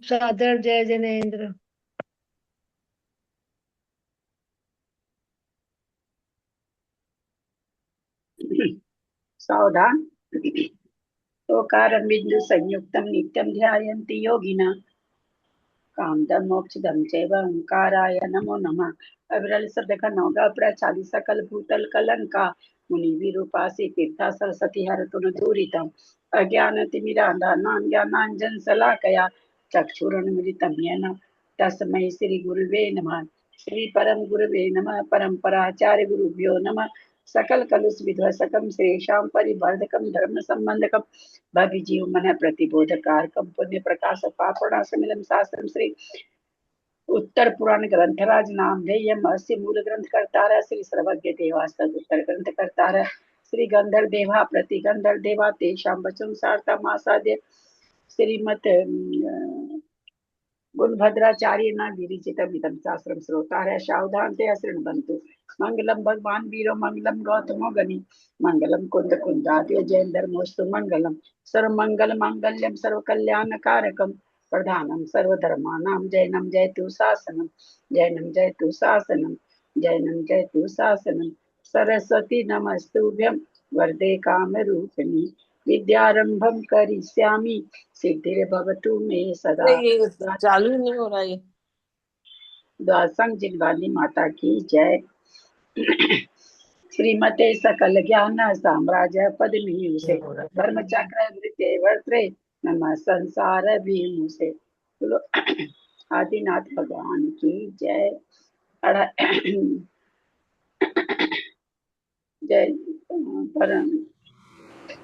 सादर जय जनेन्द्र। सावधान। ओकारं बिंदु संयुक्तं नित्यं ध्यायन्ति योगिनः कामदं मोक्षदं चैव ओंकाराय नमो नमः। अविरल शब्द का नौगा प्रा 40 सकल भूतल कलंका मुनि विरूपासी तीर्था सरस्वती हरतुन दूरितम अज्ञान तिमिरांधानां ज्ञानांजन शलाकया चक्षुरुन्मिलितं येन तस्मै श्री गुरुवे नमः। श्री परम गुरुवे नमः। परंपराचार्य गुरुभ्यो नमः। सकल कलुष विध्वसकम श्रेषां परिवर्धकम धर्म संबंधकम भवि जीव मन प्रतिबोधकारकम पुण्य प्रकाश पापणासमिलम शास्त्रम श्री उत्तर पुराण ग्रंथराज नाम धेयम अस्य मूल ग्रंथ कर्तार श्री सर्वज्ञ देवास्तद उत्तर ग्रंथ कर्तार श्री गंधर्व देवा प्रति गंधर्व देवा तेषां वचन सारता मासाद्य श्रीमत गुणभद्राचार्य न विरिचितम इदं शास्त्रम श्रोतारः सावधानतया शृण्वन्तु। मंगलम भगवान वीरो मंगलम गौतमो गनि मंगलम कुंद कुंदाद्यो जयेन्द्रमोस्तु मंगलम सर्वमंगल मांगल्यम सर्वकल्याणकारकम प्रधानम सर्वधर्माणां जैनम जयतु शासनम जैनम जयतु शासनम जैनम जयतु शासनम। सरस्वती नमस्तुभ्यं वरदे कामरूपिणी विद्यारंभं करिष्यामि सिद्धिर्भवतु मे सदा। ये चालू नहीं हो रहा है। द्वासंग जिनवानी माता की जय। श्रीमते सकल ज्ञान साम्राज्य पद्मी से धर्म चक्र वर्त्रे नमः संसार भीम से। बोलो आदिनाथ भगवान की जय। जय परम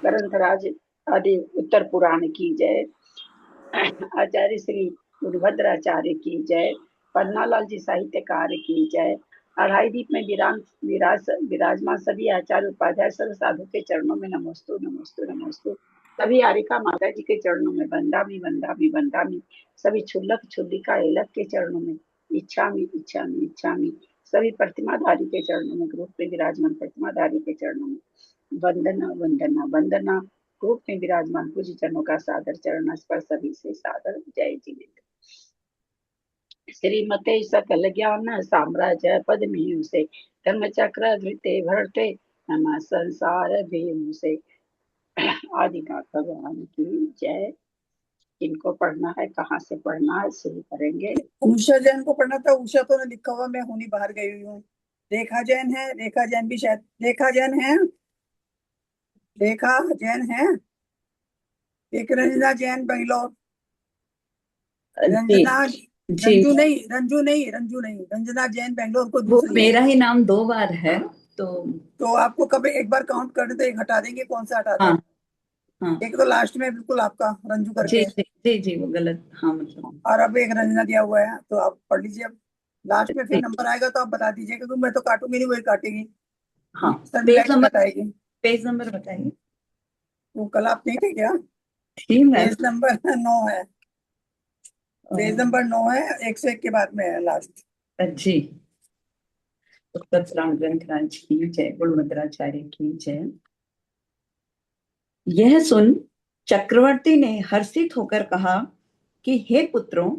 ग्रंथराज आदि उत्तर पुराण की जय। आचार्य श्री गुरुभद्राचार्य की जय। पन्नालाल जी साहित्यकार की जय। अढ़ाई दीप में विराजमान सभी आचार्य उपाध्याय सर्व साधु के चरणों में नमोस्तु नमोस्तु नमोस्तु। सभी आरिका माता जी के चरणों में वंदामी वंदामी वंदामी। सभी क्षुल्लक क्षुल्लिका एलक के चरणों में इच्छामी इच्छामी इच्छामी। सभी प्रतिमाधारी के चरणों में ग्रुप में विराजमान प्रतिमाधारी के चरणों में वंदना वंदना वंदना। रूप में विराजमान पूज्य चरणों का सादर चरण स्पर्श सभी से सादर जय जीवित। श्रीमते सकल ज्ञान साम्राज्य पद्मी से धर्म चक्र धृते भरते नमः संसार भीम से। आदिनाथ भगवान की जय। इनको पढ़ना है, कहाँ से पढ़ना है, शुरू करेंगे। उषा जैन को पढ़ना था। उषा तो ने लिखा हुआ, मैं हुनी बाहर गई हुई हूँ। रेखा जैन है, रेखा जैन भी शायद रेखा जैन है, रेखा जैन है। एक रंजना जैन बेंगलोर। रंजना रंजू नहीं रंजना जैन बेंगलोर को दूसरी मेरा ही नाम 2 बार है तो आपको कभी एक बार काउंट कर दे, एक हटा देंगे। कौन सा हटा दें? हाँ। एक तो लास्ट में बिल्कुल आपका रंजू करके जी वो गलत। हाँ मतलब। और अब एक रंजना दिया हुआ है, तो आप पढ़ लीजिए। अब लास्ट में फिर नंबर आएगा तो आप बता दीजिए, क्योंकि मैं तो काटूंगी नहीं, वही काटेगी। हाँ, पेज नंबर बताइए। वो कल आप नहीं थे क्या? पेज नंबर 9 है। पेज नंबर 9 है, 101 के बाद में है लास्ट। जी। ग्रंथराज की जय, गुणभद्राचार्य की जय। यह सुन चक्रवर्ती ने हर्षित होकर कहा कि हे पुत्रों,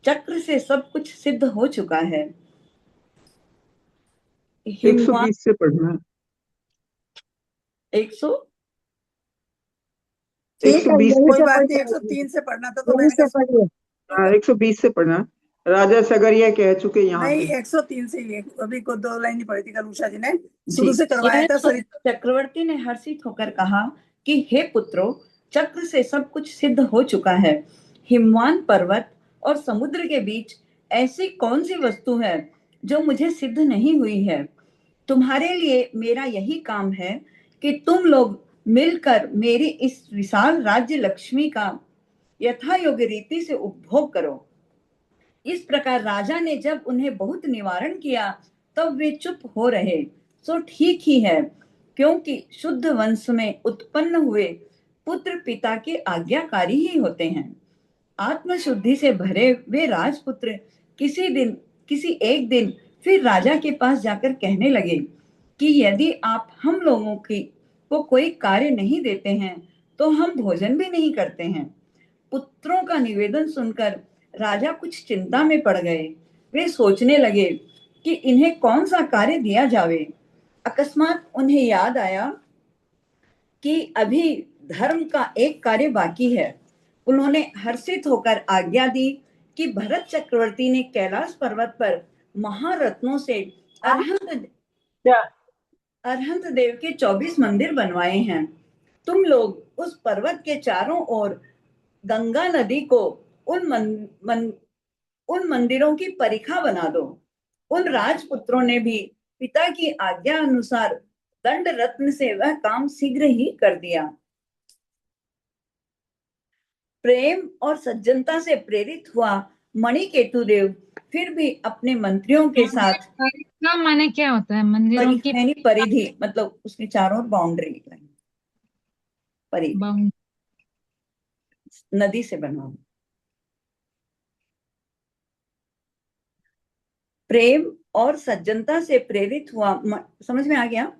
चक्र से सब कुछ सिद्ध हो चुका है। 120 से पढ़ना। 103 से पढ़ना था, तो मैंने कहा 120 से पढ़ना। राजा सगरिया कह चुके यहाँ नहीं, 103 से ही। अभी को 2 लाइन ही पढ़ी थी कल उषा जी ने, शुरू से करवाया था। चक्रवर्ती ने हर्षित होकर कहा कि हे पुत्रों, चक्र से सब कुछ सिद्ध हो चुका है। हिमवान पर्वत और समुद्र के बीच ऐसी कौन सी वस्तु है जो मुझे सिद्ध नहीं हुई है। तुम्हारे लिए मेरा यही काम है कि तुम लोग मिलकर मेरी इस विशाल राज्य लक्ष्मी का यथा योग्य रीति से उपभोग करो। इस प्रकार राजा ने जब उन्हें बहुत निवारण किया तब वे चुप हो रहे। सो ठीक ही है, क्योंकि शुद्ध वंश में उत्पन्न हुए पुत्र पिता के आज्ञाकारी ही होते हैं। आत्मशुद्धि से भरे वे राजपुत्र किसी एक दिन फिर राजा के पास जाकर कहने लगे कि यदि आप हम लोगों को कोई कार्य नहीं देते हैं तो हम भोजन भी नहीं करते हैं। पुत्रों का निवेदन सुनकर राजा कुछ चिंता में पड़ गए। वे सोचने लगे कि इन्हें कौन सा कार्य दिया जावे। अकस्मात उन्हें याद आया कि अभी धर्म का एक कार्य बाकी है। उन्होंने हर्षित होकर आज्ञा दी कि भरत चक्रवर्ती ने कैलाश पर्वत पर महारत्नों से अरहंत देव के 24 मंदिर बनवाए हैं। तुम लोग उस पर्वत के चारों ओर गंगा नदी को उन मंदिरों की परिखा बना दो। उन राजपुत्रों ने भी पिता की आज्ञा अनुसार दंड रत्न से वह काम शीघ्र ही कर दिया। प्रेम और सज्जनता से प्रेरित हुआ मणिकेतु देव फिर भी अपने मंत्रियों के साथ परिक्रमा माने क्या होता है? मंदिरों की परिधि, मतलब उसके चारों ओर बाउंड्री, परिधि बाउंड्री। नदी से बना। प्रेम और सज्जनता से प्रेरित हुआ, समझ में आ गया?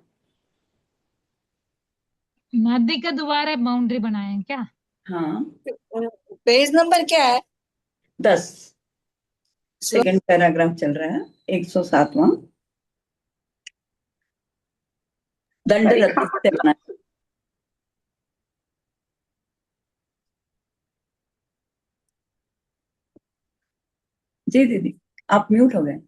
नदी के द्वारा बाउंड्री बनाए हैं क्या? हाँ। पेज नंबर क्या है? 10 सेकंड पैराग्राफ चल रहा है, 107वां। दंड रत्न से बना। जी दीदी, आप म्यूट हो गए।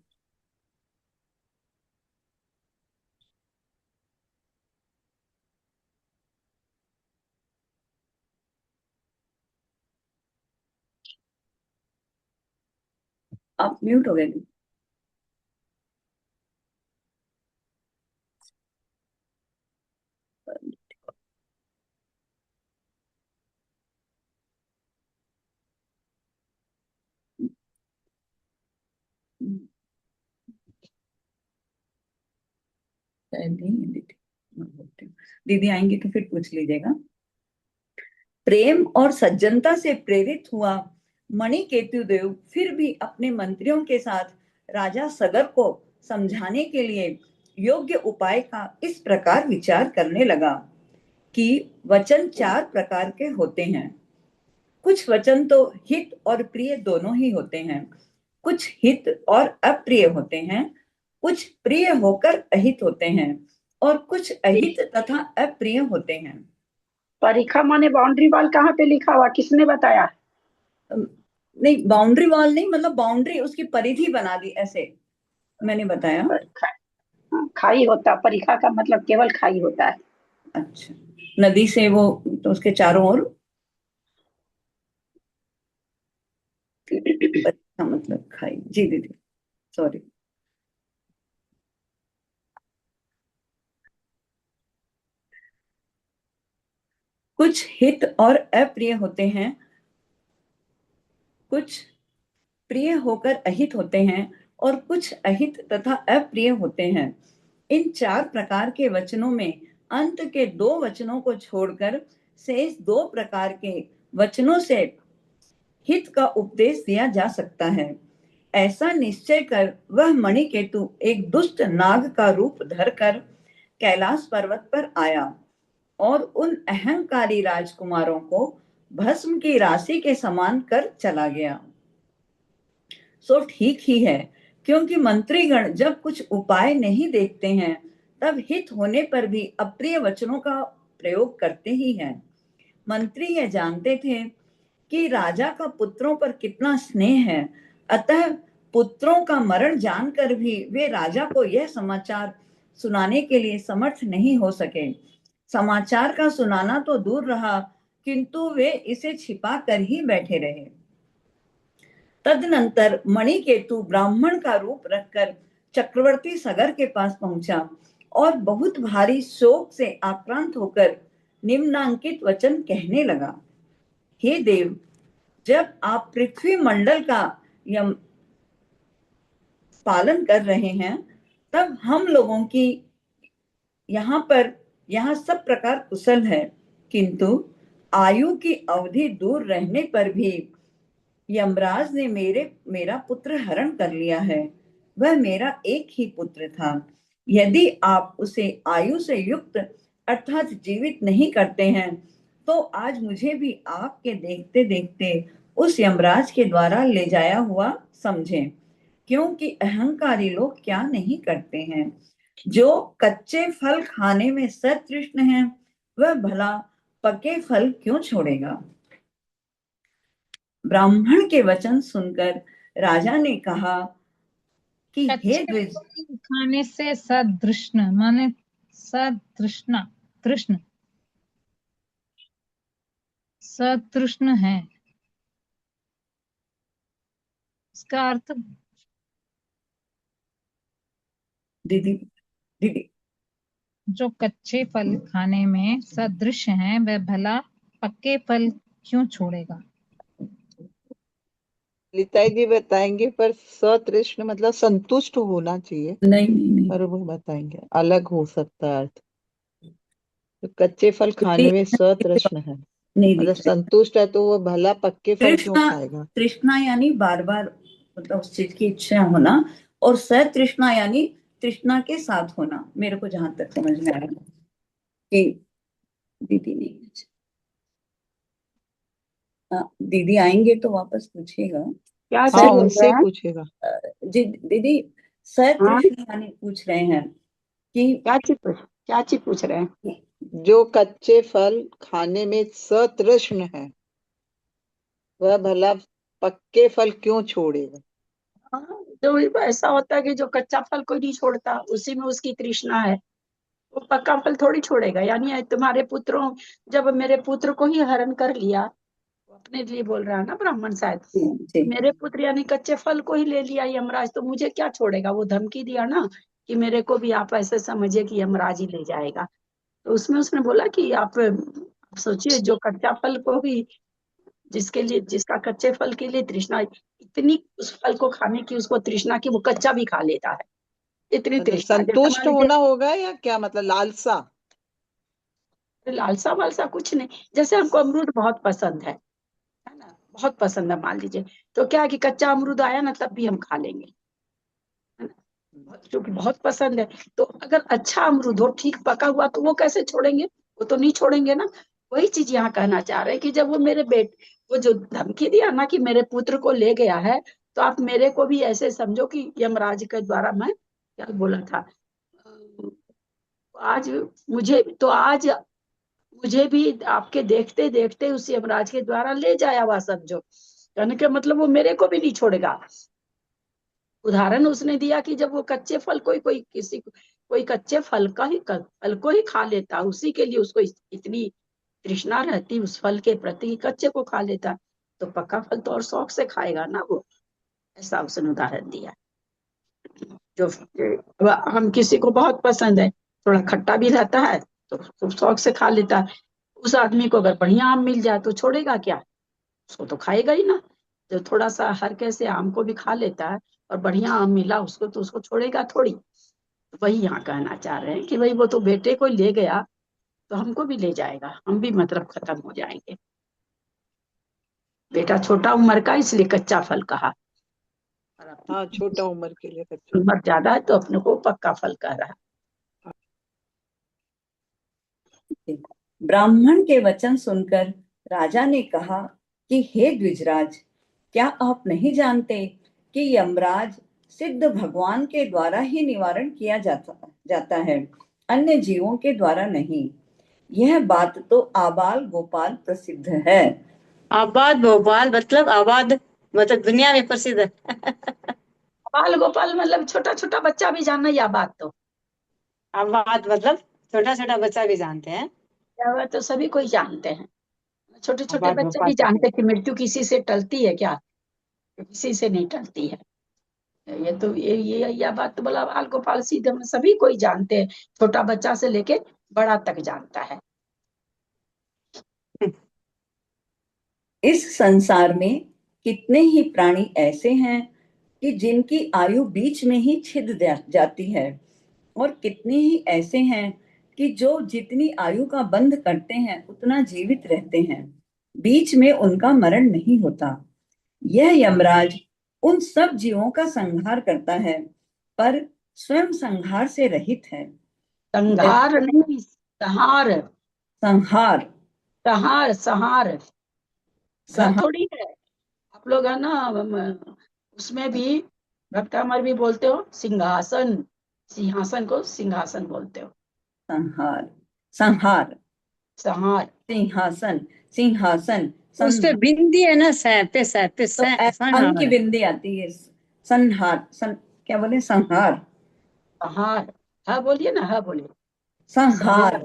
आप म्यूट हो गए। दीदी आएंगी तो फिर पूछ लीजिएगा। प्रेम और सज्जनता से प्रेरित हुआ मणिकेतु देव फिर भी अपने मंत्रियों के साथ राजा सगर को समझाने के लिए योग्य उपाय का इस प्रकार विचार करने लगा कि वचन 4 प्रकार के होते हैं। कुछ वचन तो हित और प्रिय दोनों ही होते हैं, कुछ हित और अप्रिय होते हैं, कुछ प्रिय होकर अहित होते हैं और कुछ अहित तथा अप्रिय होते हैं। परिखा माने बाउंड्री वॉल कहाँ पे लिखा हुआ, किसने बताया? नहीं, बाउंड्री वॉल नहीं, मतलब बाउंड्री, उसकी परिधि बना दी, ऐसे मैंने बताया। खाई होता, परिखा का मतलब केवल खाई होता है। अच्छा, नदी से वो तो उसके चारों ओर परिखा मतलब खाई। जी दीदी, सॉरी। कुछ हित और अप्रिय होते हैं, कुछ प्रिय होकर अहित होते हैं और कुछ अहित तथा अप्रिय होते हैं। इन 4 प्रकार के वचनों में अंत के 2 वचनों को छोड़कर शेष 2 प्रकार के वचनों से हित का उपदेश दिया जा सकता है। ऐसा निश्चय कर वह मणिकेतु एक दुष्ट नाग का रूप धरकर कैलाश पर्वत पर आया और उन अहंकारी राजकुमारों को भस्म की राशि के समान कर चला गया। सो ठीक ही है, क्योंकि मंत्रीगण जब कुछ उपाय नहीं देखते हैं तब हित होने पर भी अप्रिय वचनों का प्रयोग करते ही हैं। मंत्री यह जानते थे कि राजा का पुत्रों पर कितना स्नेह है, अतः पुत्रों का मरण जानकर भी वे राजा को यह समाचार सुनाने के लिए समर्थ नहीं हो सके। समाचार का सुनाना तो दूर रहा, किंतु वे इसे छिपा कर ही बैठे रहे। तदनंतर मणिकेतु ब्राह्मण का रूप रखकर चक्रवर्ती सगर के पास पहुंचा और बहुत भारी शोक से आक्रांत होकर निम्नांकित वचन कहने लगा। हे देव, जब आप पृथ्वी मंडल का पालन कर रहे हैं तब हम लोगों की यहाँ सब प्रकार कुशल है, किंतु आयु की अवधि दूर रहने पर भी यमराज ने मेरा पुत्र हरण कर लिया है। वह मेरा एक ही पुत्र था। यदि आप उसे आयु से युक्त अर्थात जीवित नहीं करते हैं तो आज मुझे भी आपके देखते देखते उस यमराज के द्वारा ले जाया हुआ समझें, क्योंकि अहंकारी लोग क्या नहीं करते हैं। जो कच्चे फल खाने में सतृष्ण है, वह भला पके फल क्यों छोड़ेगा। ब्राह्मण के वचन सुनकर राजा ने कहा कि हे कच्चे द्विज, फल खाने से सदृष्ण माने सतृष्णा तृष्ण सतृष्ण है, इसका अर्थ दीदी दीदी जो कच्चे फल खाने में सदृश है वह भला पक्के फल क्यों छोड़ेगा। लिताई जी बताएंगे, पर सतृष्ण मतलब संतुष्ट होना चाहिए, नहीं नहीं नहीं पर वो बताएंगे अलग हो सकता है अर्थ। तो कच्चे फल खाने में दीदी सतृष्ण है नहीं मतलब दिख रही। संतुष्ट है, तो वो भला पक्के फल क्यों तृष्णा, खाएगा। तृष्णा यानी बार बार मतलब उस चीज की इच्छा होना, और सतृष्णा यानी तृष्णा के साथ होना। मेरे को जहां तक समझ में आया कि दीदी नहीं, दीदी आएंगे तो वापस पूछिएगा। क्या हाँ, सही बोल उनसे रहे ही हैं? पूछेगा। जी दीदी, हाँ, सतृष्ण यानी पूछ रहे हैं कि क्या चीज पूछ रहे हैं? जो कच्चे फल खाने में सतृष्ण है, वह भला पक्के फल क्यों छोड़ेगा। हाँ, तो ऐसा होता है कि जो कच्चा फल कोई नहीं छोड़ता, उसी में उसकी तृष्णा है, वो पक्का फल थोड़ी छोड़ेगा। यानी तुम्हारे पुत्रों, जब मेरे पुत्र को ही हरण कर लिया, वो अपने लिए बोल रहा है ना ब्राह्मण शायद, जी मेरे पुत्र यानी कच्चे फल को ही ले लिया यमराज, तो मुझे क्या छोड़ेगा। वो धमकी दिया ना कि मेरे को भी आप ऐसे समझिए कि यमराज ही ले जाएगा। तो उसमें उसने बोला कि आप सोचिए, जो कच्चा फल को भी, जिसके लिए, जिसका कच्चे फल के लिए तृष्णा, इतनी उस फल को खाने की उसको तृष्णा की वो कच्चा भी खा लेता है, इतनी मतलब तृष्णा। जैसे मान संतुष्ट लीजिए, होना होगा या क्या, मतलब लालसा। लालसा वालसा कुछ नहीं, जैसे हमको अमरूद बहुत पसंद है ना, बहुत पसंद है मान लीजिए, तो क्या है कि कच्चा अमरूद आया ना तब भी हम खा लेंगे, है ना, क्योंकि बहुत पसंद है। तो अगर अच्छा अमरूद हो, ठीक पका हुआ, तो वो कैसे छोड़ेंगे, वो तो नहीं छोड़ेंगे ना। वही चीज यहाँ कहना चाह रहे हैं कि जब वो मेरे वो जो धमकी दिया ना कि मेरे पुत्र को ले गया है, तो आप मेरे को भी ऐसे समझो कि यमराज के द्वारा, मैं क्या बोला था, आज आज मुझे भी आपके देखते देखते उस यमराज के द्वारा ले जाया हुआ समझो। कहने का मतलब वो मेरे को भी नहीं छोड़ेगा। उदाहरण उसने दिया कि जब वो कच्चे फल, कोई कच्चे फल को ही खा लेता, उसी के लिए उसको इतनी तृष्णा रहती उस फल के प्रति, कच्चे को खा लेता, तो पक्का फल तो और शौक से खाएगा ना वो। ऐसा उसने उदाहरण दिया। जो हम किसी को बहुत पसंद है, थोड़ा खट्टा भी रहता है, तो खूब शौक से खा लेता है। उस आदमी को अगर बढ़िया आम मिल जाए तो छोड़ेगा क्या, उसको तो खाएगा ही ना। जो थोड़ा सा हर कैसे आम को भी खा लेता है, और बढ़िया आम मिला उसको, तो उसको छोड़ेगा थोड़ी। वही यहाँ कहना चाह रहे हैं कि भाई वो तो बेटे को ले गया, तो हमको भी ले जाएगा, हम भी मतलब खत्म हो जाएंगे। बेटा छोटा उम्र का, इसलिए कच्चा फल कहा, और हाँ, अपनी छोटा उम्र के लिए कच्चा। उम्र ज्यादा है तो अपने को पक्का फल कह रहा है। ब्राह्मण के वचन सुनकर राजा ने कहा कि हे द्विजराज, क्या आप नहीं जानते कि यमराज सिद्ध भगवान के द्वारा ही निवारण किया जाता है, अन्य जीवों के द्वारा नहीं। यह बात तो आबाल गोपाल प्रसिद्ध है। आबाद भोपाल मतलब दुनिया में प्रसिद्ध है। बाल गोपाल मतलब छोटा छोटा बच्चा भी जाना, या बात तो, आबाद मतलब छोटा छोटा बच्चा भी जानते हैं। या बात तो सभी कोई जानते हैं। छोटे छोटे आबाद बच्चे भोपाल भी जानते हैं कि मृत्यु किसी से टलती है क्या, किसी से नहीं टलती है। ये तो ये यह बात तो बोला बाल गोपाल सीधे में सभी कोई जानते हैं, छोटा बच्चा से लेके बड़ा तक जानता है। इस संसार में कितने ही प्राणी ऐसे हैं कि जिनकी आयु बीच में ही छिद जाती है, और कितने ही ऐसे हैं कि जो जितनी आयु का बंध करते हैं उतना जीवित रहते हैं, बीच में उनका मरण नहीं होता। यह यमराज उन सब जीवों का संहार करता है, पर स्वयं संहार से रहित है। संहार नहीं, संहार, संहार संहार, संहार घर संहार थोड़ी है। आप लोग है ना उसमें भी भक्तामर भी बोलते हो सिंहासन, सिंहासन को सिंहासन बोलते हो। संहार, संहार, संहार, सिंहासन, सिंहासन, उस पे संहार। बिंदी है ना, सै पे सै पे तो अंग की संहार। बिंदी आती है। संहार, क्या बोले, संहार, संहार, हाँ बोलिए ना, हाँ बोलिए। संहार, संहार,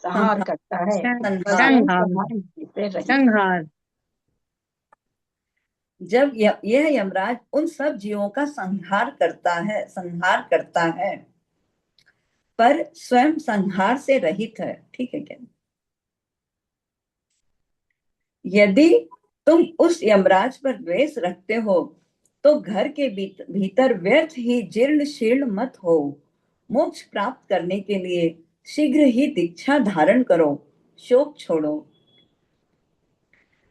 संहार संहार, करता है, संहार। स्वयं संहार, संहार से रहित। संहार। जब यह यमराज उन सब जीवों का संहार करता है, संहार करता है, पर स्वयं संहार से रहित है। ठीक है क्या? यदि तुम उस यमराज पर द्वेष रखते हो तो घर के भीतर व्यर्थ ही जीर्ण शीर्ण मत हो। मोक्ष प्राप्त करने के लिए शीघ्र ही दीक्षा धारण करो, शोक छोड़ो।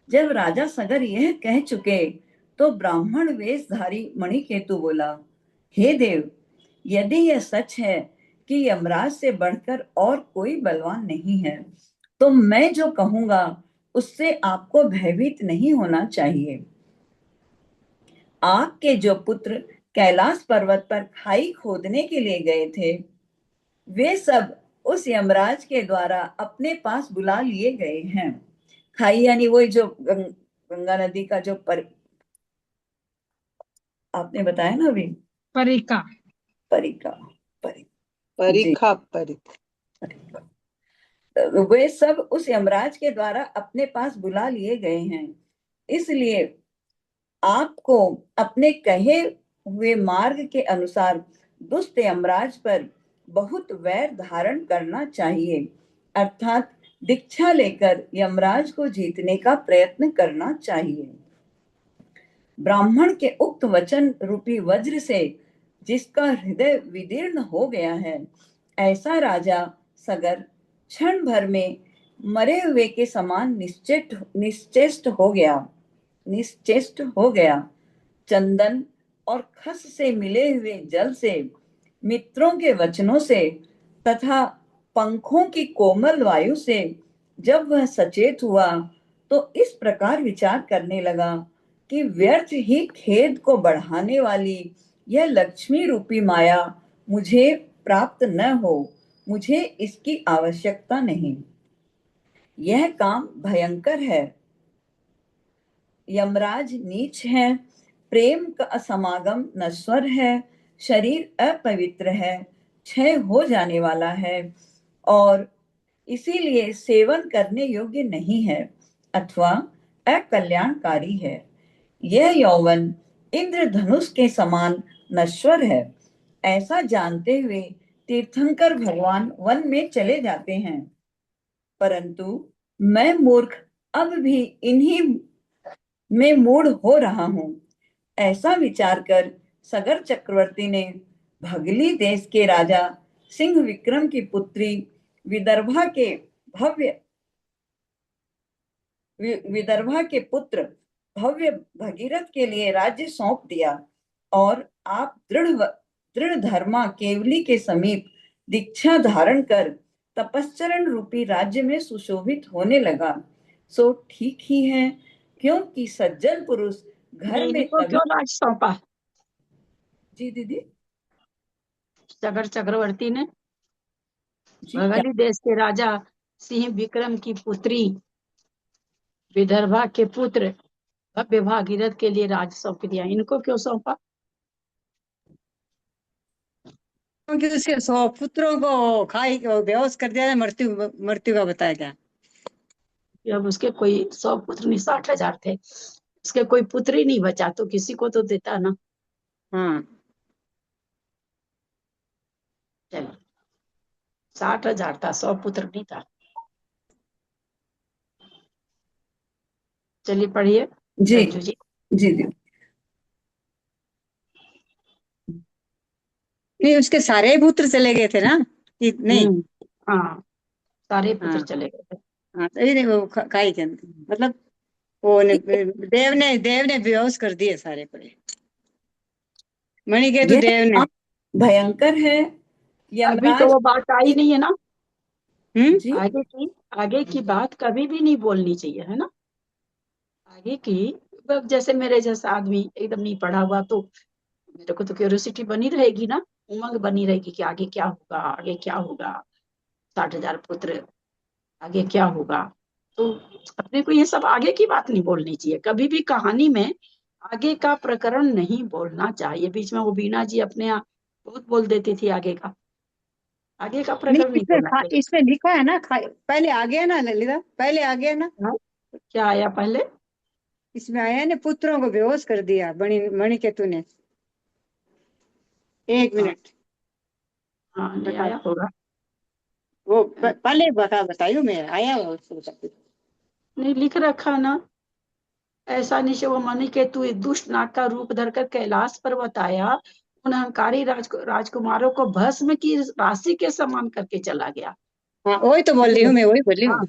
जब राजा सगर यह कह चुके तो ब्राह्मण वेशधारी मणिकेतु बोला, हे देव, यदि यह सच है कि यमराज से बढ़कर और कोई बलवान नहीं है तो मैं जो कहूंगा उससे आपको भयभीत नहीं होना चाहिए। आपके जो पुत्र कैलाश पर्वत पर खाई खोदने के लिए गए थे वे सब उस यमराज के द्वारा अपने पास बुला लिए गए हैं। खाई यानी वही जो गंगा नदी का जो आपने बताया ना अभी, परिका। परिका, जी, परीक्षा परीक्षा। वे सब उस यमराज के द्वारा अपने पास बुला लिए गए हैं। इसलिए आपको अपने कहे हुए मार्ग के अनुसार दुष्ट यमराज पर बहुत वैर धारण करना चाहिए, अर्थात दीक्षा लेकर यमराज को जीतने का प्रयत्न करना चाहिए। ब्राह्मण के उक्त वचन रूपी वज्र से जिसका हृदय विदीर्ण हो गया है, ऐसा राजा सगर क्षण भर में मरे हुए के समान निश्चेष्ट हो गया। चंदन और खस से मिले हुए जल से, मित्रों के वचनों से तथा पंखों की कोमल वायु से जब वह सचेत हुआ तो इस प्रकार विचार करने लगा कि व्यर्थ ही खेद को बढ़ाने वाली यह लक्ष्मी रूपी माया मुझे प्राप्त न हो, मुझे इसकी आवश्यकता नहीं। यह काम भयंकर है। यमराज नीच है, प्रेम का समागम नश्वर है, शरीर अपवित्र है, क्षय हो जाने वाला है और इसीलिए सेवन करने योग्य नहीं है अथवा अकल्याणकारी है। यह यौवन इंद्रधनुष के समान नश्वर है। ऐसा जानते हुए तीर्थंकर भगवान वन में चले जाते हैं, परंतु मैं मूर्ख अब भी इन्हीं में मूढ़ हो रहा हूं। ऐसा विचार कर सगर चक्रवर्ती ने भगली देश के राजा सिंह विक्रम की पुत्री विदर्भा के पुत्र भव्य भगीरथ के लिए राज्य सौंप दिया और आप दृढ़ धर्मा केवली के समीप दीक्षा धारण कर तपश्चरण रूपी राज्य में सुशोभित होने लगा। सो ठीक ही है, क्योंकि सज्जन पुरुष घर में इनको क्यों राज सौंपा? जी दीदी, सगर चक्रवर्ती ने जी बंगाली देश के राजा सिंह विक्रम की पुत्री विदर्भा के पुत्र भव्य भागीरथ के लिए राज सौंप दिया। इनको क्यों सौंपा? क्योंकि उसके 100 पुत्रों को खाई बेहोश कर दिया, मृत्यु मृत्यु का बताया गया। जब उसके कोई 100 पुत्र नहीं, 60,000 थे, उसके कोई पुत्र ही नहीं बचा तो किसी को तो देता ना। हाँ, चलो 60,000 था, 100 पुत्र नहीं था। चलिए पढ़िए जी रंजू जी। जी जी। नहीं उसके सारे ही पुत्र चले गए थे ना कि नहीं? हाँ, सारे पुत्र हाँ चले गए थे। हाँ, तो ये नहीं वो खाई के अंदर मतलब वो देव ने बेहोश कर दिए सारे पड़े, मणिकेतु यह देव ने। भयंकर है। अभी तो यमराज, वो बात आई नहीं है ना। जी आगे की बात कभी भी नहीं बोलनी चाहिए, है ना। आगे की अब जैसे मेरे जैसा आदमी एकदम नहीं पढ़ा हुआ, तो मेरे को तो क्यूरियोसिटी बनी रहेगी ना, उमंग बनी रहेगी कि आगे क्या होगा, आगे क्या होगा, 60,000 पुत्र, आगे क्या होगा। तो अपने को ये सब आगे की बात नहीं बोलनी चाहिए कभी भी कहानी में। आगे का प्रकरण नहीं बोलना चाहिए। बीच में वो बीना जी अपने आप बहुत बोल देती थी आगे का, आगे का नहीं, प्रकरण नहीं बोलना चाहिए। इसमें लिखा है ना, पहले आ गया ना ललिता, पहले आ गया ना। हाँ, क्या आया पहले? इसमें आया ना, पुत्रों को बेहोश कर दिया मणिकेतु ने। एक हाँ, मिनट, हाँ नहीं बता। आया होगा। वो पहले बताइयो, मैं आया वो उसको बताती हूँ। नहीं लिख रखा ना, ऐसा निश्चय वो मणिकेतु दुष्ट नाग का रूप धरकर कैलाश पर्वत आया, उन अहंकारी राजकुमारों को भस्म की राशि के समान करके चला गया। हाँ, वही तो बोल रही हूँ, मैं वही बोल रही हाँ, हूँ।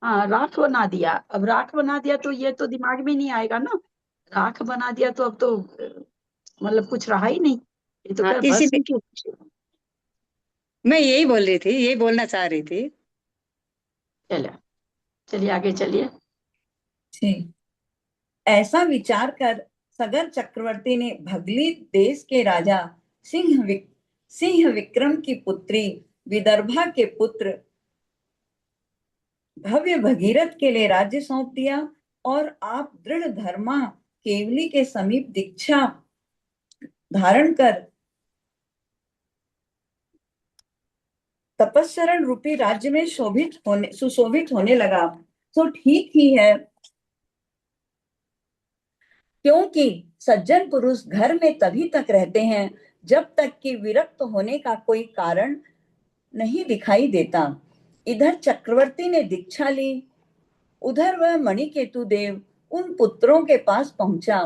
हाँ राख बना दिया। अब राख बना दिया तो ये तो दिमाग में नहीं आएगा ना, राख बना दिया तो अब तो मतलब कुछ रहा ही नहीं, ये तो हाँ, कर इसीलिए भस्म की। मैं यही बोल रही थी, यही बोलना चाह रही थी। चलिए, चलिए आगे चलिए। ठीक। ऐसा विचार कर सगर चक्रवर्ती ने भगली देश के राजा सिंह विक्रम की पुत्री विदर्भा के पुत्र भव्य भगीरथ के लिए राज्य सौंप दिया, और आप दृढ़ धर्मा केवली के समीप दीक्षा धारण कर तपस्सरण रूपी राज्य में सुशोभित होने लगा। तो ठीक ही है, क्योंकि सज्जन पुरुष घर में तभी तक रहते हैं जब तक कि विरक्त होने का कोई कारण नहीं दिखाई देता। इधर चक्रवर्ती ने दीक्षा ली, उधर वह मणिकेतु देव उन पुत्रों के पास पहुंचा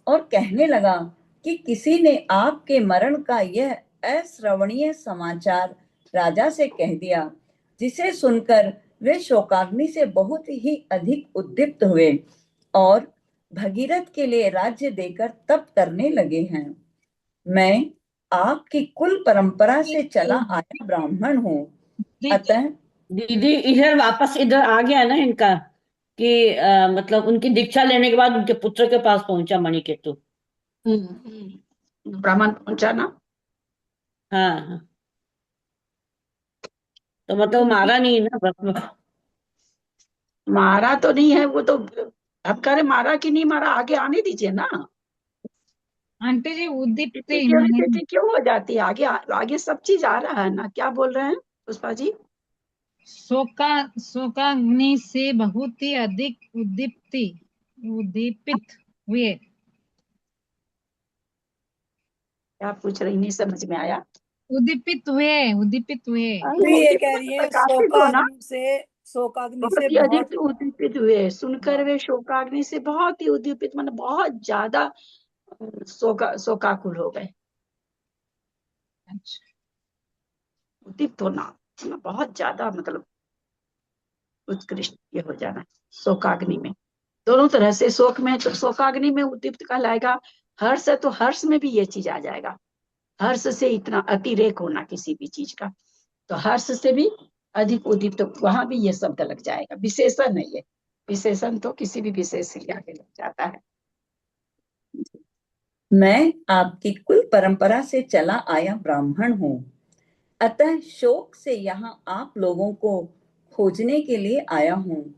और कहने लगा कि किसी ने आपके मरण का यह अश्रवणीय समाचार राजा से कह दिया, जिसे सुनकर वे शोकाग्नि से बहुत ही अधिक उद्दीप्त हुए और भगीरथ के लिए राज्य देकर तप करने लगे हैं। मैं आपकी कुल परंपरा से चला आया ब्राह्मण हूँ, अतः दीदी इधर वापस इधर आ गया ना इनका, कि मतलब उनकी दीक्षा लेने के बाद उनके पुत्र के पास पहुंचा मणिकेतु। ब्राह्मण पहुंचा ना। हाँ हाँ, तो मतलब मारा नहीं ना भस्म। मारा तो नहीं है वो तो, अब कह रहे मारा कि नहीं मारा, आगे आने दीजिए ना। आंटी जी उद्दीप्ति इतनी क्यूरियोसिटी क्यों हो जाती है? आगे आगे सब चीज आ रहा है ना। क्या बोल रहे हैं पुष्पा जी? शोकाग्नि से बहुत ही अधिक उद्दीपित हुए। क्या पूछ रही, नहीं समझ में आया। उद्दीपित हुए। भी ये कह रही है प्रकाशित हो ना, शोकाग्नि से बहुत ही बहुत अधिक उद्दीपित हुए, सुनकर हाँ, वे शोकाग्नि से बहुत ही उद्दीपित, मतलब बहुत ज्यादा शोकाकुल हो गए। अच्छा, उद्दीप्त होना बहुत ज्यादा, मतलब उत्कृष्ट ये हो जाना शोकाग्नि में। दोनों तरह से, शोक में तो शोकाग्नि में उद्दीप्त कहलाएगा, हर्ष है तो हर्ष में भी ये चीज आ जाएगा। हर्ष से इतना अतिरेक होना किसी भी चीज का, तो हर्ष से भी अधिक उद्दीप्त, तो वहां भी ये शब्द लग जाएगा। विशेषण है ये, विशेषण तो किसी भी विशेष के आगे लग जाता है। मैं आपकी कुल परंपरा से चला आया ब्राह्मण हूँ, अतः शोक से यहाँ आप लोगों को खोजने के लिए आया हूँ।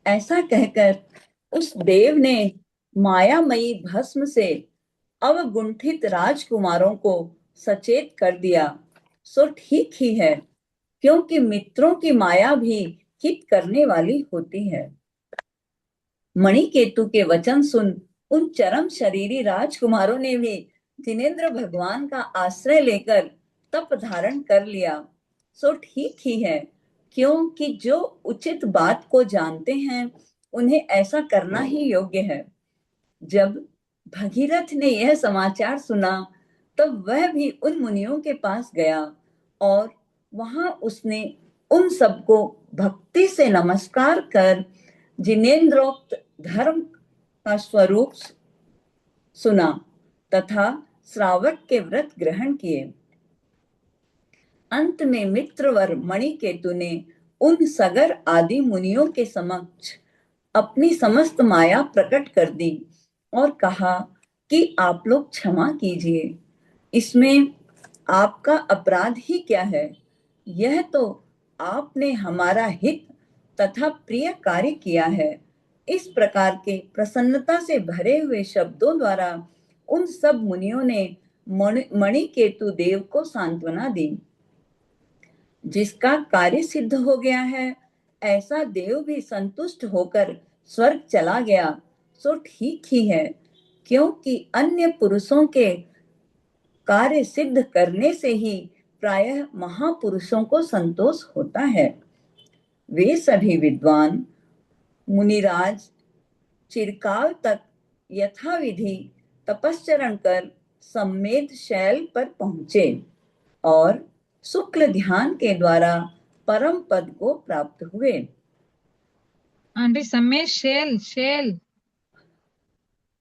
ऐसा कहकर उस देव ने मायामयी भस्म से अवगुंठित राजकुमारों को सचेत कर दिया। सो ठीक ही है, क्योंकि मित्रों की माया भी हित करने वाली होती है। मणिकेतु के वचन सुन उन चरम शरीरी राजकुमारों ने भी जिनेंद्र भगवान का आश्रय लेकर तप धारण कर लिया। सो ठीक ही है, क्योंकि जो उचित बात को जानते हैं उन्हें ऐसा करना ही योग्य है। जब भगीरथ ने यह समाचार सुना तब वह भी उन मुनियों के पास गया और वहां उसने उन सबको भक्ति से नमस्कार कर जिनेन्द्रोक्त धर्म का स्वरूप सुना तथा श्रावक के व्रत ग्रहण किए। अंत में मित्रवर मणिकेतु ने उन सगर आदि मुनियों के समक्ष अपनी समस्त माया प्रकट कर दी और कहा कि आप लोग क्षमा कीजिए, इसमें आपका अपराध ही क्या है? यह तो आपने हमारा हित तथा प्रिय कार्य किया है। इस प्रकार के प्रसन्नता से भरे हुए शब्दों द्वारा उन सब मुनियों ने मणिकेतु देव को सांत्वना दी। जिसका कार्य सिद्ध हो गया है, ऐसा देव भी संतुष्ट होकर स्वर्ग चला गया, सो ठीक ही है, क्योंकि अन्य पुरुषों के कार्य सिद्ध करने से ही प्रायः महापुरुषों को संतोष होता है। वे सभी विद्वान मुनिराज चिरकाल तक यथाविधि तपश्चरण कर सम्मेद शैल पर पहुंचे और शुक्ल ध्यान के द्वारा परम पद को प्राप्त हुए। आंटी समय शेल शेल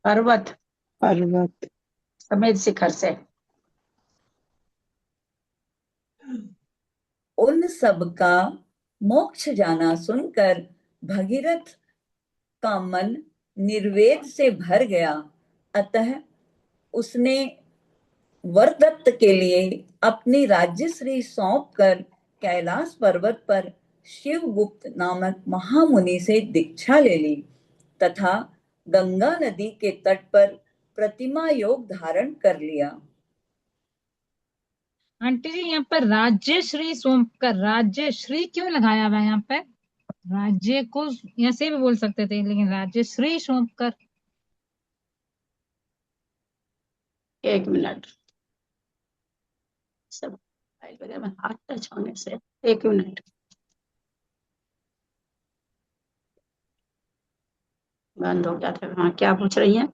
पर्वत पर्वत समेत शिखर से। उन सब का मोक्ष जाना सुनकर भगीरथ का मन निर्वेद से भर गया, अतः उसने वरदत्त के लिए अपनी राज्यश्री सौंप कर कैलाश पर्वत पर शिवगुप्त नामक महामुनि से दीक्षा ले ली तथा गंगा नदी के तट पर प्रतिमा योग धारण कर लिया। आंटी जी यहाँ पर राज्य श्री सौंप कर राज्य श्री क्यों लगाया हुआ है यहाँ पे? राज्य को ऐसे भी बोल सकते थे, लेकिन राज्य श्री सौंप कर। एक मिनट, सब फाइल वगैरह में हाथ टच होने से। एक मिनट, बंद हो गया था। हाँ, क्या पूछ रही है?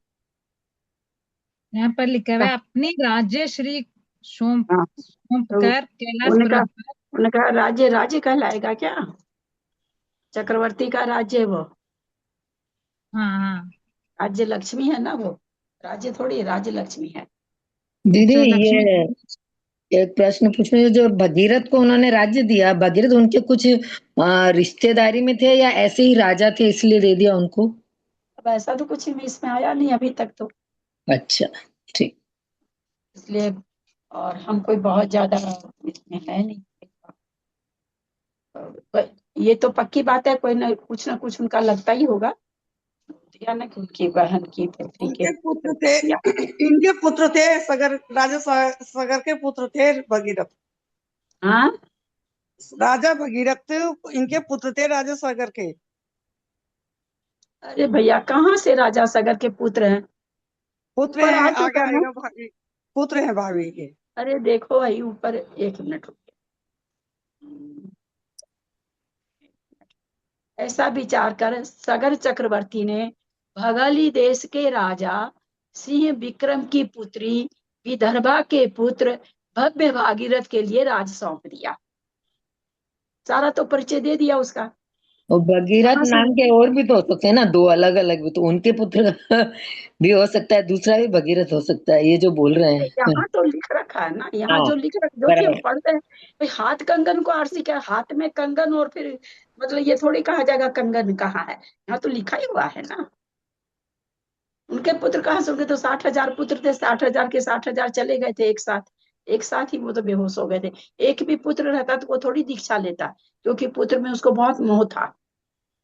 यहाँ पर लिखा हुआ है अपनी राज्य श्री सौंप हाँ, तो कर कैलाश उन्होंने पर्वत पर। उन्होंने कहा राज्य राज्य कहलाएगा क्या? चक्रवर्ती का राज्य है वो, हाँ हाँ राज्य लक्ष्मी है ना वो, राज्य थोड़ी राज्य लक्ष्मी है। दीदी तो लक्ष्मी ये एक प्रश्न पूछने, जो भगीरथ को उन्होंने राज्य दिया, भगीरथ उनके कुछ रिश्तेदारी में थे या ऐसे ही राजा थे इसलिए दे दिया उनको? अब ऐसा तो कुछ भी इसमें आया नहीं अभी तक तो, अच्छा ठीक। इसलिए और हम कोई बहुत ज्यादा इसमें है नहीं। ये तो पक्की बात है, कोई ना कुछ उनका लगता ही होगा, या ना कि उनकी बहन की पुत्री के उनके पुत्र थे, इनके पुत्र थे, सगर राजा सगर के पुत्र थे भगीरथ। हाँ, राजा भगीरथ इनके पुत्र थे राजा सागर के। अरे भैया कहाँ से राजा सगर के पुत्र हैं? पुत्र ऊपर है, आ आगे चुका है ना। आएगा भाभी, पुत्र है भाभी के। अरे देखो भाई ऊपर, एक मिनट रुकिए, ऐसा विचार कर सगर चक्रवर्ती ने भगली देश के राजा सिंह विक्रम की पुत्री विदर्भा के पुत्र भव्य भागीरथ के लिए राज सौंप दिया। सारा तो परिचय दे दिया उसका। और भगीरथ कहाँ से? नाम के और भी तो हो सकते हैं ना, दो अलग अलग भी, तो उनके पुत्र भी हो सकता है, दूसरा भी भगीरथ हो सकता है, ये जो बोल रहे हैं। यहाँ तो लिख रखा है ना, यहाँ हाँ जो लिख रखा, जो कि हम बराबर। पढ़ते हैं भाई, हाथ कंगन को आरसी क्या, हाथ में कंगन, और फिर मतलब ये थोड़ी कहा जाएगा कंगन कहाँ है, यहाँ तो लिखा ही हुआ है ना। उनके पुत्र कहाँ से? उनके तो 60,000 पुत्र थे, 60,000 के 60,000 चले गए थे एक साथ ही वो तो बेहोश हो गए थे। एक भी पुत्र रहता तो वो थोड़ी दीक्षा लेता, क्योंकि पुत्र में उसको बहुत मोह था,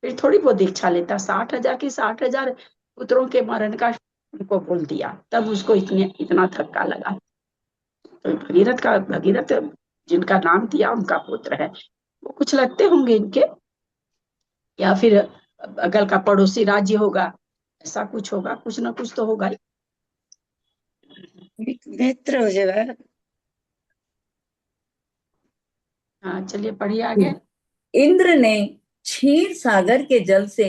फिर थोड़ी वो दीक्षा लेता। 60,000 की 60,000 पुत्रों के मरण का उनको बोल दिया, तब उसको इतना धक्का लगा। तो भगीरथ जिनका नाम दिया उनका पुत्र है, वो कुछ लगते होंगे इनके, या फिर बगल का पड़ोसी राज्य होगा, ऐसा कुछ होगा, कुछ ना कुछ तो होगा ही। मित्र हो जाएगा। हाँ चलिए पढ़िए आगे। इंद्र ने क्षीर सागर के जल से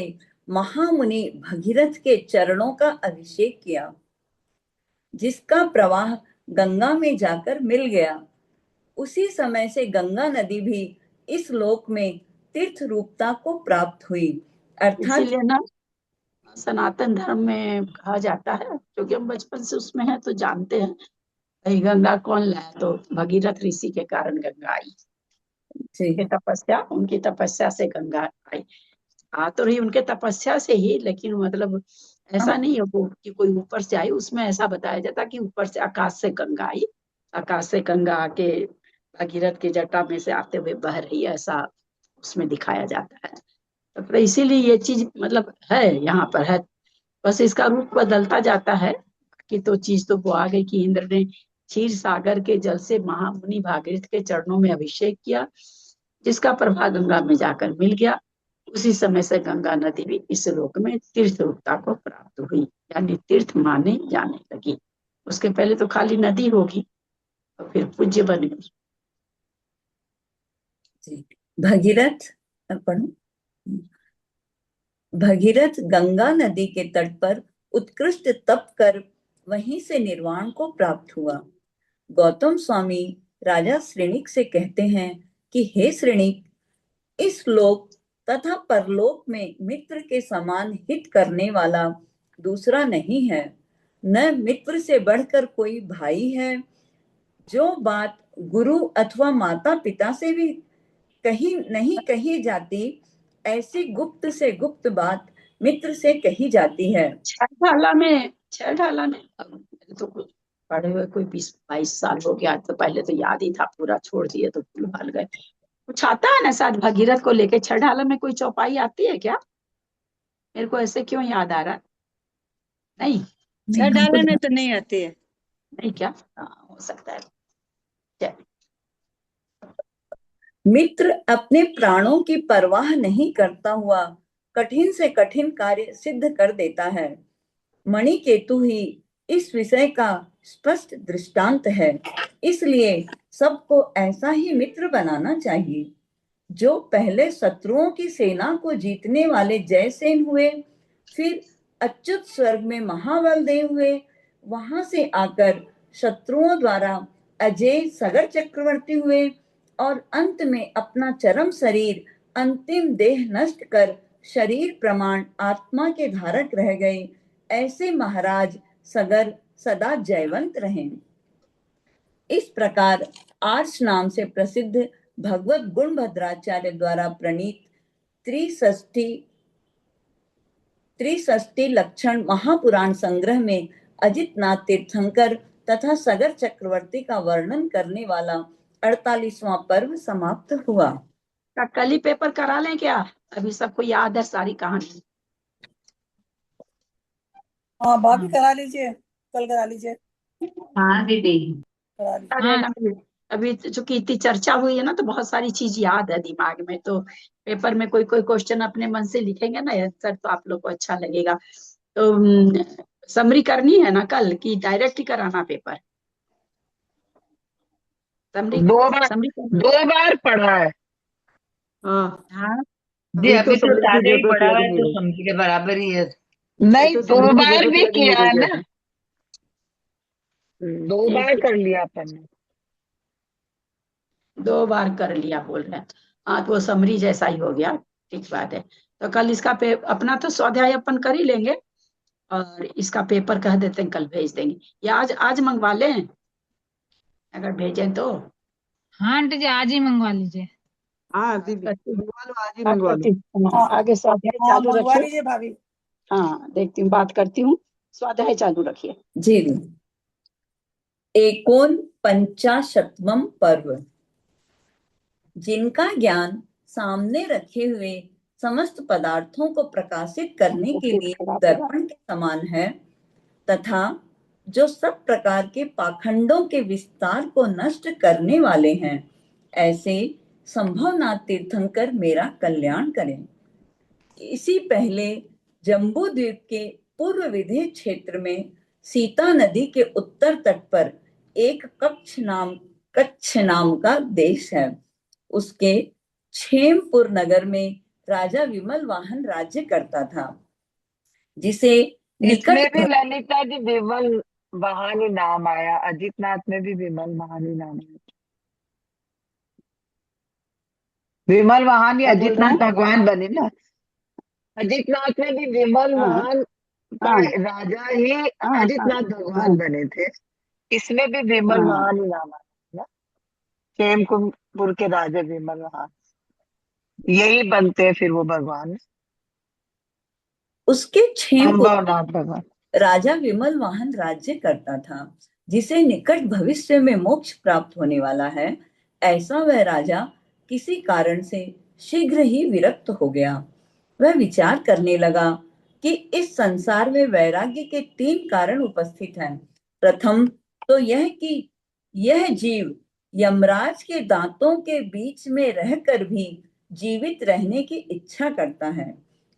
महामुनि भगीरथ के चरणों का अभिषेक किया, जिसका प्रवाह गंगा में जाकर मिल गया। उसी समय से गंगा नदी भी इस लोक में तीर्थ रूपता को प्राप्त हुई, अर्थात इसीलिए ना सनातन धर्म में कहा जाता है, क्योंकि हम बचपन से उसमें हैं तो जानते हैं भाई गंगा कौन लाया, तो भगीरथ ऋषि के कारण गंगा आई। उनकी तपस्या से गंगा आई। आ तो रही उनके तपस्या से ही, लेकिन मतलब ऐसा नहीं है वो कि कोई ऊपर से आई, उसमें ऐसा बताया जाता कि ऊपर से आकाश से गंगा आई, आकाश से गंगा आके भगीरथ की जटा में से आते हुए बह रही है, ऐसा उसमें दिखाया जाता है। तो इसीलिए ये चीज मतलब है, यहाँ पर है, बस इसका रूप बदलता जाता है। कि तो चीज तो वो आ गई कि इंद्र ने क्षीर सागर के जल से महामुनि भागीरथ के चरणों में अभिषेक किया, जिसका प्रभाव गंगा में जाकर मिल गया। उसी समय से गंगा नदी भी इस लोक में तीर्थ रूपता को प्राप्त हुई, यानी तीर्थ माने जाने लगी। उसके पहले तो खाली नदी होगी और फिर पूज्य बनेगी। भगीरथ पढ़ो। भगीरथ गंगा नदी के तट पर उत्कृष्ट तप कर वहीं से निर्वाण को प्राप्त हुआ। गौतम स्वामी राजा श्रेणिक से कहते हैं कि हे श्रेणिक, इस लोक तथा परलोक में मित्र के समान हित करने वाला दूसरा नहीं है। न मित्र से बढ़कर कोई भाई है। जो बात गुरु अथवा माता पिता से भी कहीं नहीं कही जाती, ऐसी गुप्त से गुप्त बात मित्र से कही जाती है। छठ ढाला में अब मेरे तो कुछ पढ़े हुए कोई 20-22 साल हो गया, तो पहले तो याद ही था, पूरा छोड़ दिए तो भूल भाल गए। कुछ आता है ना शायद भगीरथ को लेके, छठ ढाला में कोई चौपाई आती है क्या? मेरे को ऐसे क्यों याद आ रहा है? नहीं छठ डाले में तो नहीं आती है। नहीं क्या? हो सकता है। चलिए। मित्र अपने प्राणों की परवाह नहीं करता हुआ कठिन से कठिन कार्य सिद्ध कर देता है। मणिकेतु ही इस विषय का स्पष्ट दृष्टांत है। इसलिए सबको ऐसा ही मित्र बनाना चाहिए। जो पहले शत्रुओं की सेना को जीतने वाले जयसेन हुए, फिर अच्युत स्वर्ग में महाबलदेव हुए, वहां से आकर शत्रुओं द्वारा अजय सगर चक्रवर्ती हुए और अंत में अपना चरम शरीर अंतिम देह नष्ट कर शरीर प्रमाण आत्मा के धारक रह गए, ऐसे महाराज सगर सदा जयवंत रहें। इस प्रकार आर्ष नाम से प्रसिद्ध भगवत गुणभद्राचार्य द्वारा प्रणीत त्रिषष्टि लक्षण महापुराण संग्रह में अजितनाथ तीर्थंकर तथा सगर चक्रवर्ती का वर्णन करने वाला 48वां पर्व समाप्त हुआ। कल ही पेपर करा लें क्या? अभी सबको याद है सारी कहानी? हाँ भाभी करा लीजिए, कल करा लीजिए। हाँ दीदी। करा लीजिए। अच्छा रहेगा। अभी चूंकि इतनी चर्चा हुई है ना, तो बहुत सारी चीज याद है दिमाग में, तो पेपर में कोई कोई क्वेश्चन अपने मन से लिखेंगे ना आंसर, तो आप लोग को अच्छा लगेगा। तो समरी करनी है ना कल, की डायरेक्ट ही कराना पेपर? समरी समरी दो बार पढ़ा है। हाँ हाँ जी अभी अभी तो समरी की सारे ही जरूरत पढ़ा लग है नहीं तो रही। समझ के बराबर ही है। नहीं, तो दो समरी की बार जरूरत भी लग नहीं किया है रही ना, है। 2 बार कर लिया अपन ने। 2 बार कर लिया बोल रहे हैं। हाँ तो वो समरी जैसा ही हो गया, ठीक बात है। तो कल इसका अपना तो स्वाध्याय अपन कर ही लेंगे, और इसका पेपर कह देते हैं कल भेज देंगे, या आज आज मंगवा लें अगर भेजें तो। हाँ आंटी जी आज ही मंगवा लीजिए। हाँ दीदी, मंगवा लो, आज ही मंगवा लो। हाँ, आगे स्वाध्याय हाँ चालू मंगवा रखिए। लीजिए भाभी। हाँ देखती हूँ, बात करती हूँ, स्वाध्याय चालू रखिए। जी। एकोन पंचाशतमं पर्व। जिनका ज्ञान सामने रखे हुए समस्त पदार्थों को प्रकाशित करने के लिए दर्पण के समान है, तथा जो सब प्रकार के पाखंडों के विस्तार को नष्ट करने वाले हैं, ऐसे संभवनाथ तीर्थंकर मेरा कल्याण करें। इसी पहले जम्बू द्वीप के पूर्व विधेय क्षेत्र में सीता नदी के उत्तर तट पर एक कच्छ नाम का देश है। उसके क्षेमपुर नगर में राजा विमल वाहन राज्य करता था, जिसे इसमें निकट भी ललिता जी विमल वाहनी नाम आया, अजितनाथ में भी विमल वाहनी नाम आया। विमल वाहनी क्या बोल रहे अजितनाथ हैं? भगवान बने ना, अजितनाथ में भी विमल हाँ वाहन का हाँ राजा ही हाँ अजितनाथ हाँ भगवान बने थे। इसमें भी विमल हाँ वाहनी नाम आया ना, क्षेमपुर के राजा विमल वाहन, यही बनते हैं फिर वो भगवान। उसके 6 अम्बानाथ भगवान राजा विमल वाहन राज्य करता था, जिसे निकट भविष्य में मोक्ष प्राप्त होने वाला है। ऐसा वह राजा किसी कारण से शीघ्र ही विरक्त हो गया। वह विचार करने लगा कि इस संसार में वैराग्य के 3 कारण उपस्थित हैं। प्रथम तो यह कि यह जीव यमराज के दांतों के बीच में रहकर भी जीवित रहने की इच्छा करता है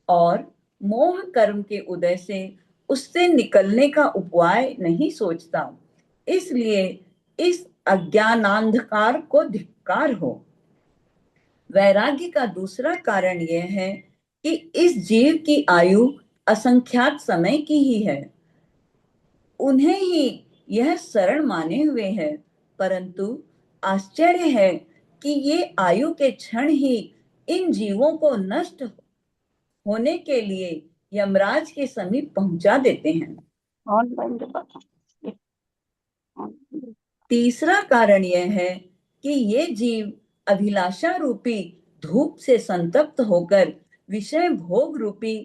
और मोह कर्म के उदय से उससे निकलने का उपाय नहीं सोचता। इसलिए इस अज्ञानांधकार को धिक्कार हो। वैराग्य का दूसरा कारण यह है कि इस जीव की आयु असंख्यात समय की ही है। उन्हें ही यह शरण माने हुए है, परंतु आश्चर्य है कि ये आयु के क्षण ही इन जीवों को नष्ट होने के लिए यमराज के समीप पहुंचा देते हैं। तीसरा कारण यह है कि ये जीव अभिलाषा रूपी धूप से संतप्त होकर विषय भोग रूपी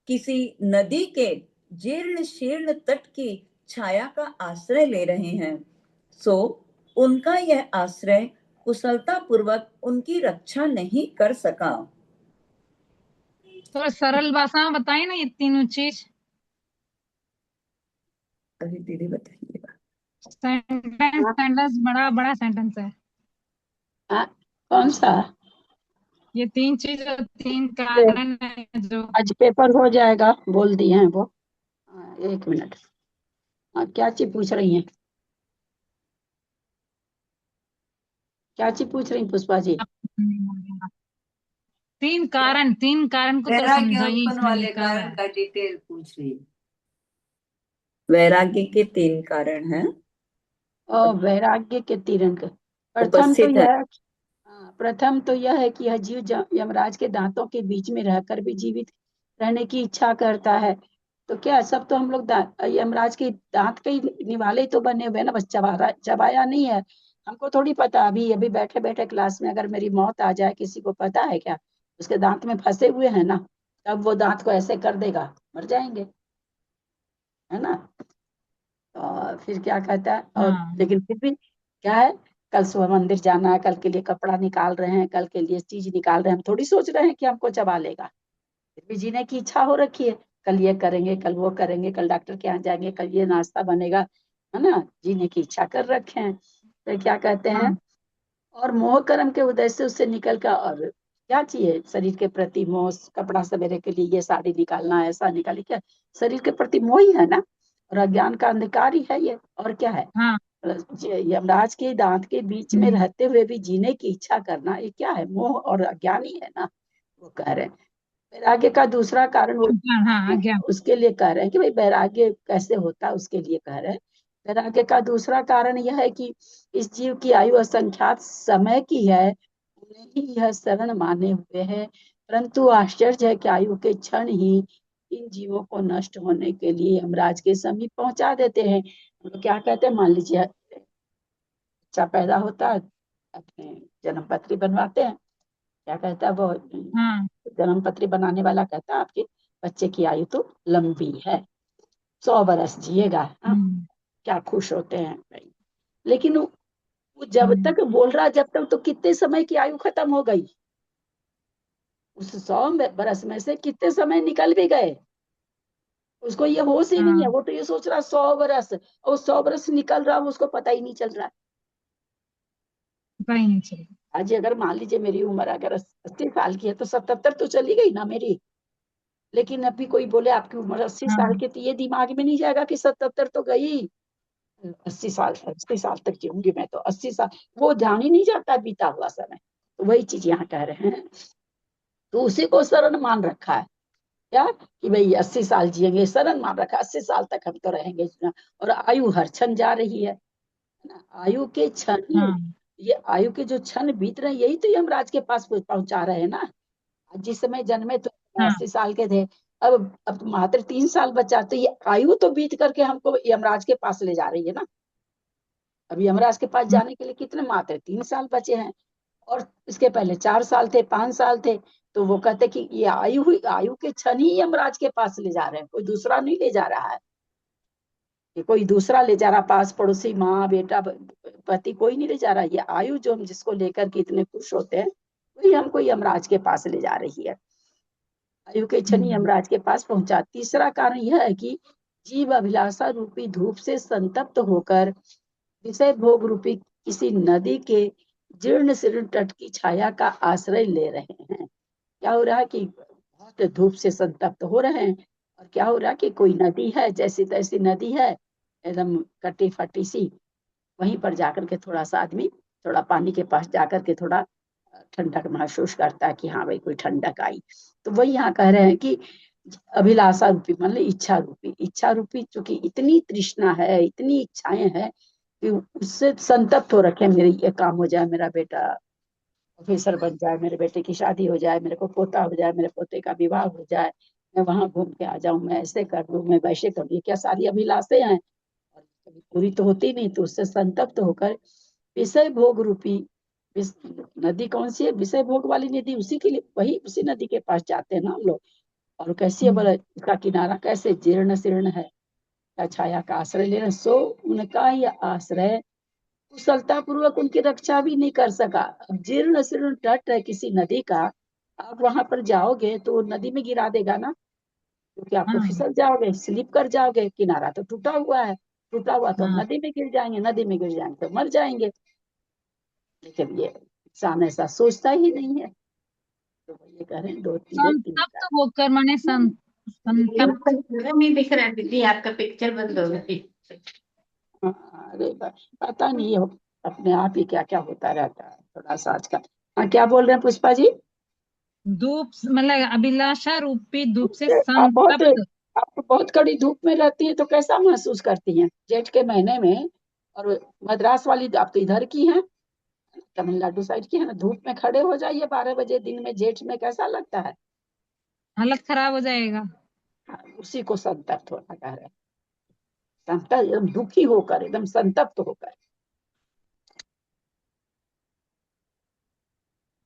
किसी नदी के जीर्ण शीर्ण तट की छाया का आश्रय ले रहे हैं। सो उनका यह आश्रय कुशलता पूर्वक उनकी रक्षा नहीं कर सका। थोड़ा सरल भाषा में बताइए ना ये तीनों चीज। अभी दीदी बताइएगा। सेंटेंस बड़ा बड़ा सेंटेंस है। कौन सा? ये 3 चीज और 3 कारण है जो आज पेपर हो जाएगा, बोल दिए हैं वो। 1 मिनट। क्या चीज पूछ रही हैं? क्या चीज पूछ रही पुष्पा जी? 3 कारण को तो वैराग्य समझाइए, उत्पन्न इसमें वाले लिखा हुआ कारण है। का डिटेल पूछ रही हूँ। वैराग्य के 3 कारण हैं और वैराग्य के तिरंग उपस्थित है। प्रथम तो यह है कि यह जीव यमराज के दांतों के बीच में रहकर भी जीवित रहने की इच्छा करता है। तो क्या सब तो हम लोग यमराज के दांत के ही निवाले ही तो बने हुए हैं ना, बस चबाया नहीं है। हमको थोड़ी पता, अभी अभी बैठे बैठे क्लास में अगर मेरी मौत आ जाए, किसी को पता है क्या? उसके दांत में फंसे हुए हैं ना, तब वो दांत को ऐसे कर देगा, मर जाएंगे, है ना। और फिर क्या कहता है, और लेकिन फिर भी क्या है, कल सुबह मंदिर जाना है, कल के लिए कपड़ा निकाल रहे हैं, कल के लिए चीज निकाल रहे हैं। हम थोड़ी सोच रहे हैं कि हमको चबा लेगा। फिर भी जीने की इच्छा हो रखी है, कल ये करेंगे, कल वो करेंगे, कल डॉक्टर के यहाँ जाएंगे, कल ये नाश्ता बनेगा, है ना। जीने की इच्छा कर रखे हैं। फिर क्या कहते हैं, और मोह कर्म के उदय से उससे निकल कर और क्या चाहिए, शरीर के प्रति मोह, कपड़ा सवेरे के लिए ये साड़ी निकालना, ऐसा निकाली, क्या शरीर के प्रति मोह ही है ना, और अज्ञान का अंधकार ही है ये, और क्या है। यमराज के दांत के बीच में रहते हुए भी जीने की इच्छा करना, ये क्या है, मोह और अज्ञान ही है ना, वो कह रहे हैं। वैराग्य का दूसरा कारण उसके लिए कह रहे हैं कि भाई वैराग्य कैसे होता है, उसके लिए कह रहे हैं। वैराग्य का दूसरा कारण यह है कि इस जीव की आयु असंख्यात समय की है, उन्हें ही यह शरण माने हुए है, परंतु आश्चर्य है कि आयु के क्षण ही इन जीवों को नष्ट होने के लिए यमराज के समीप पहुंचा देते हैं। तो क्या कहते हैं, मान लीजिए बच्चा पैदा होता है, अपने जन्म पत्री बनवाते हैं, क्या कहता है वो, जन्म पत्री बनाने वाला कहता है आपके बच्चे की आयु तो लंबी है, 100 बरस जिएगा। क्या खुश होते हैं भाई। लेकिन वो जब तक बोल रहा, जब तक तो कितने समय की आयु खत्म हो गई, उस 100 बरस में से कितने समय निकल भी गए, उसको ये होश ही नहीं है। वो तो ये सोच रहा 100 बरस, और 100 बरस निकल रहा, उसको पता ही नहीं चल रहा। आज अगर मान लीजिए मेरी उम्र अगर 80 साल की है, तो 77 तो चली गई ना मेरी। लेकिन अभी कोई बोले आपकी उम्र 80 साल की, तो ये दिमाग में नहीं जाएगा कि 77 तो गई, 80 साल तक जीऊंगी मैं, तो 80 साल वो ध्यान ही नहीं जाता बीता हुआ समय। तो वही चीज यहाँ कह रहे हैं, तो उसी को शरण मान रखा है, क्या कि भाई 80 साल जिएंगे, शरण मान रखा, 80 साल तक हम तो रहेंगे। और आयु हर क्षण जा रही है ना, आयु के क्षण, ये आयु के जो क्षण बीत रहे हैं, यही तो यमराज के पास पहुंचा रहे हैं ना। जिस समय जन्मे तो 80 साल के थे, अब मात्र 3 साल बचा, तो ये आयु तो बीत करके हमको यमराज के पास ले जा रही है ना। अब यमराज के पास जाने के लिए कितने, मात्र 3 साल बचे हैं, और इसके पहले 4 साल थे, 5 साल थे। तो वो कहते कि ये आयु के क्षण ही यमराज के पास ले जा रहे हैं, कोई दूसरा नहीं ले जा रहा है, कि कोई दूसरा ले जा रहा, पास पड़ोसी माँ बेटा पति कोई नहीं ले जा रहा। ये आयु जो हम जिसको लेकर के इतने खुश होते हैं, वही हमको यमराज के पास ले जा रही है। आयु के क्षण ही यमराज के पास पहुंचा। तीसरा कारण यह है कि जीव अभिलाषा रूपी धूप से संतप्त होकर विषय भोग रूपी किसी नदी के जीर्ण शीर्ण तट की छाया का आश्रय ले रहे हैं। क्या हो रहा है कि बहुत धूप से संतप्त हो रहे हैं, और क्या हो रहा है कि कोई नदी है, जैसी तैसी नदी है एकदम कटी फटी सी, वहीं पर जाकर के थोड़ा सा आदमी थोड़ा पानी के पास जाकर के थोड़ा ठंडक महसूस करता है कि हाँ भाई कोई ठंडक आई। तो वही यहाँ कह रहे हैं कि अभिलाषा रूपी मतलब इच्छा रूपी चूंकि इतनी तृष्णा है, इतनी इच्छाएं हैं कि उससे संतप्त हो रखे, मेरे ये काम हो जाए, मेरा बेटा ऑफिसर बन जाए, मेरे बेटे की शादी हो जाए, मेरे को पोता हो जाए, मेरे पोते का विवाह हो जाए, मैं वहां घूम के आ जाऊं, मैं ऐसे कर लूं, मैं वैसे कर लूं। ये क्या सारी अभिलाषाएं हैं, और कभी पूरी तो होती नहीं, तो उससे संतप्त होकर विषय भोग रूपी नदी कौन सी है, विषय भोग वाली नदी, उसी के लिए वही उसी नदी के पास जाते हैं ना हम लोग। और कैसी है बोला, इसका किनारा कैसे जीर्ण शीर्ण है, छाया का आश्रय ले रहे, सो उनका यह आश्रय कुशलता पूर्वक उनकी रक्षा भी नहीं कर सका। अब जीर्ण शीर्ण तट है किसी नदी का, आप वहां पर जाओगे तो वो नदी में गिरा देगा ना, क्योंकि आप तो फिसल जाओगे, स्लिप कर जाओगे, किनारा तो टूटा हुआ है, टूटा हुआ तो हम नदी में गिर जाएंगे, नदी में गिर जाएंगे तो मर जाएंगे। लेकिन ये इंसान ऐसा सोचता ही नहीं है, तो ये कह रहे हैं दो तीरे तीन संतप्त होकर माने संतप्त। नहीं दिख रहा है दीदी, आपका पिक्चर बंद हो गई। अरे पता नहीं हो, अपने आप ही क्या क्या होता रहता है थोड़ा सा आज का। हाँ, क्या बोल रहे हैं पुष्पा जी? धूप मतलब अभिलाषा रूपी धूप से आप संतप्त। बहुत कड़ी धूप में रहती हैं तो कैसा महसूस करती हैं जेठ के महीने में? और मद्रास वाली आप तो इधर की हैं, तमिलनाडु साइड की है ना, धूप में खड़े हो जाइए 12 बजे दिन में जेठ में, कैसा लगता है? हालत खराब हो जाएगा। हाँ, उसी को संतप्त होना कह रहे हैं। संतप्त एकदम दुखी होकर, एकदम संतप्त होकर,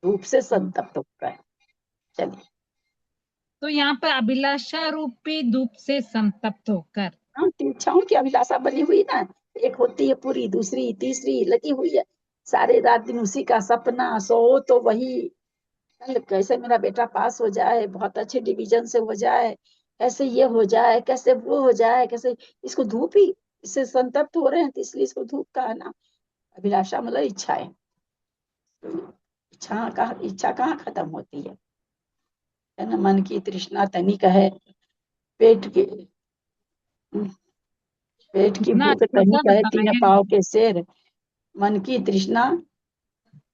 धूप से संतप्त होकर। चलिए, तो यहाँ पर अभिलाषा रूपी धूप से संतप्त होकर। हाँ, तो इच्छाओं की अभिलाषा बनी हुई ना, एक होती है पूरी, दूसरी तीसरी लगी हुई है, सारे रात दिन उसी का सपना, सो तो वही, कल कैसे मेरा बेटा पास हो जाए, बहुत अच्छे डिवीजन से हो जाए, कैसे ये हो जाए, कैसे वो हो जाए, कैसे इसको धूप ही, इससे संतप्त हो रहे हैं तो इसलिए इसको धूप का है ना। अभिलाषा मतलब इच्छाएं, इच्छा कहाँ खत्म होती है ना। मन की तृष्णा तनिक है, पेट की इतना भूख अच्छा सा तनिक है, तीन बताया। पाव के शेर, मन की तृष्णा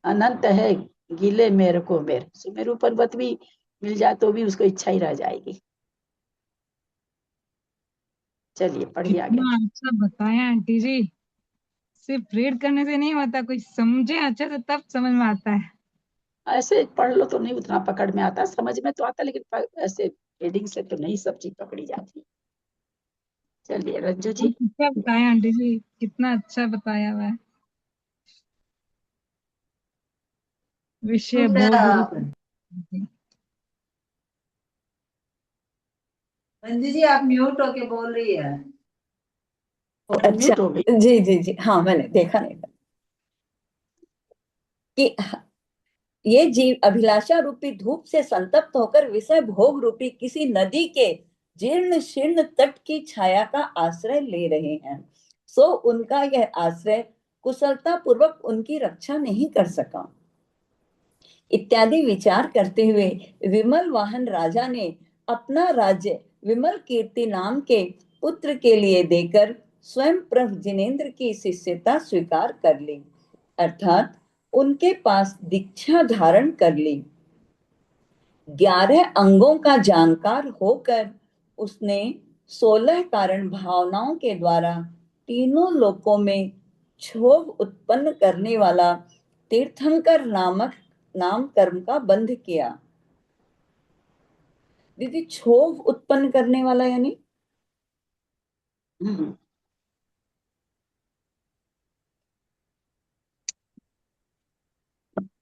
अनंत है, गिले मेरे को मेरे। सुमेरु पर्वत भी मिल जाए तो भी उसको इच्छा ही रह जाएगी। चलिए पढ़िए आगे। कितना अच्छा बताया आंटी जी। सिर्फ रीड करने से नहीं होता, कुछ समझे अच्छे से तब समझ में आता है। ऐसे पढ़ लो तो नहीं उतना पकड़ में आता, समझ में तो आता, लेकिन ऐसे हेडिंग से तो नहीं सब चीज पकड़ी जाती। चलिए रंजू जी। बहुत अच्छा बताया आंटी जी, कितना अच्छा बताया हुआ है। विषय भोग रूपी। रंजी जी आप म्यूट होके बोल रही है। अच्छा, अच्छा, हो गई। जी जी जी, हाँ मैंने देखा नहीं था कि ये जीव अभिलाषा रूपी धूप से संतप्त होकर विषय भोग रूपी किसी नदी के जीर्ण शीर्ण तट की छाया का आश्रय ले रहे हैं, सो उनका यह आश्रय कुशलता पूर्वक उनकी रक्षा नहीं कर सका। इत्यादि विचार करते हुए विमल वाहन राजा ने अपना राज्य विमल कीर्ति नाम के पुत्र के लिए देकर स्वयं प्रभु जिनेन्द्र की शिष्यता स्वीकार कर ली, अर्थात उनके पास दीक्षा धारण कर ली। 11 अंगों का जानकार होकर उसने 16 कारण भावनाओं के द्वारा तीनों लोकों में क्षोभ उत्पन्न करने वाला तीर्थंकर नामक नाम कर्म का बंध किया। दीदी क्षोभ उत्पन्न करने वाला यानी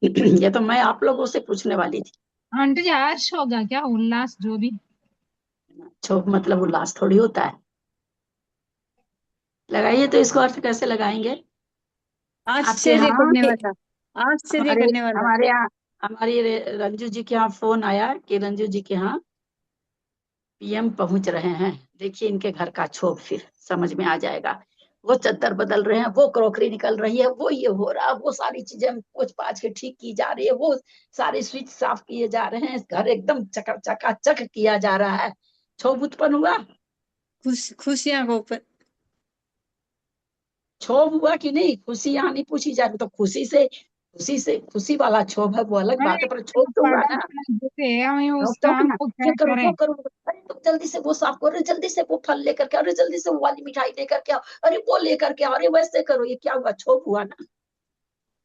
ये तो मैं आप लोगों से पूछने वाली थी। आंटी जी हर्ष होगा क्या, उल्लास जो भी। क्षोभ मतलब उल्लास थोड़ी होता है। लगाइए तो इसको अर्थ कैसे लगाएंगे? आपके आश्चर्य यहाँ करने वाला, आश्चर्य हमारे करने वाला। हमारे यहाँ हमारी रंजू जी के यहाँ फोन आया कि रंजू जी के यहाँ पीएम पहुंच रहे हैं। देखिए इनके घर का क्षोभ, फिर समझ में आ जाएगा। वो चद्दर बदल रहे हैं, वो क्रॉकरी निकल रही है, वो ये हो रहा है, वो सारी चीजें कुछ पाँच के ठीक की जा रही है, वो सारे स्विच साफ किए जा रहे हैं, घर एकदम चकाचक किया जा रहा है। क्षोभ उत्पन्न हुआ, खुशियां को ऊपर। क्षोभ हुआ कि नहीं? खुशी यहाँ नहीं पूछी जा रही, तो खुशी वाला क्षोभ है, वो अलग बात है, पर क्षोभ तो हुआ ना। जैसे हम क्षोभ उस तो हुआ काम ना, को ये क्या करो करें। वो करो, अरे तुम जल्दी से वो साफ करो, अरे जल्दी से वो फल लेकर के आओ, अरे जल्दी से वो वाली मिठाई लेकर के आओ, अरे वो लेकर के आओ, अरे वैसे करो। ये क्या हुआ? क्षोभ हुआ ना।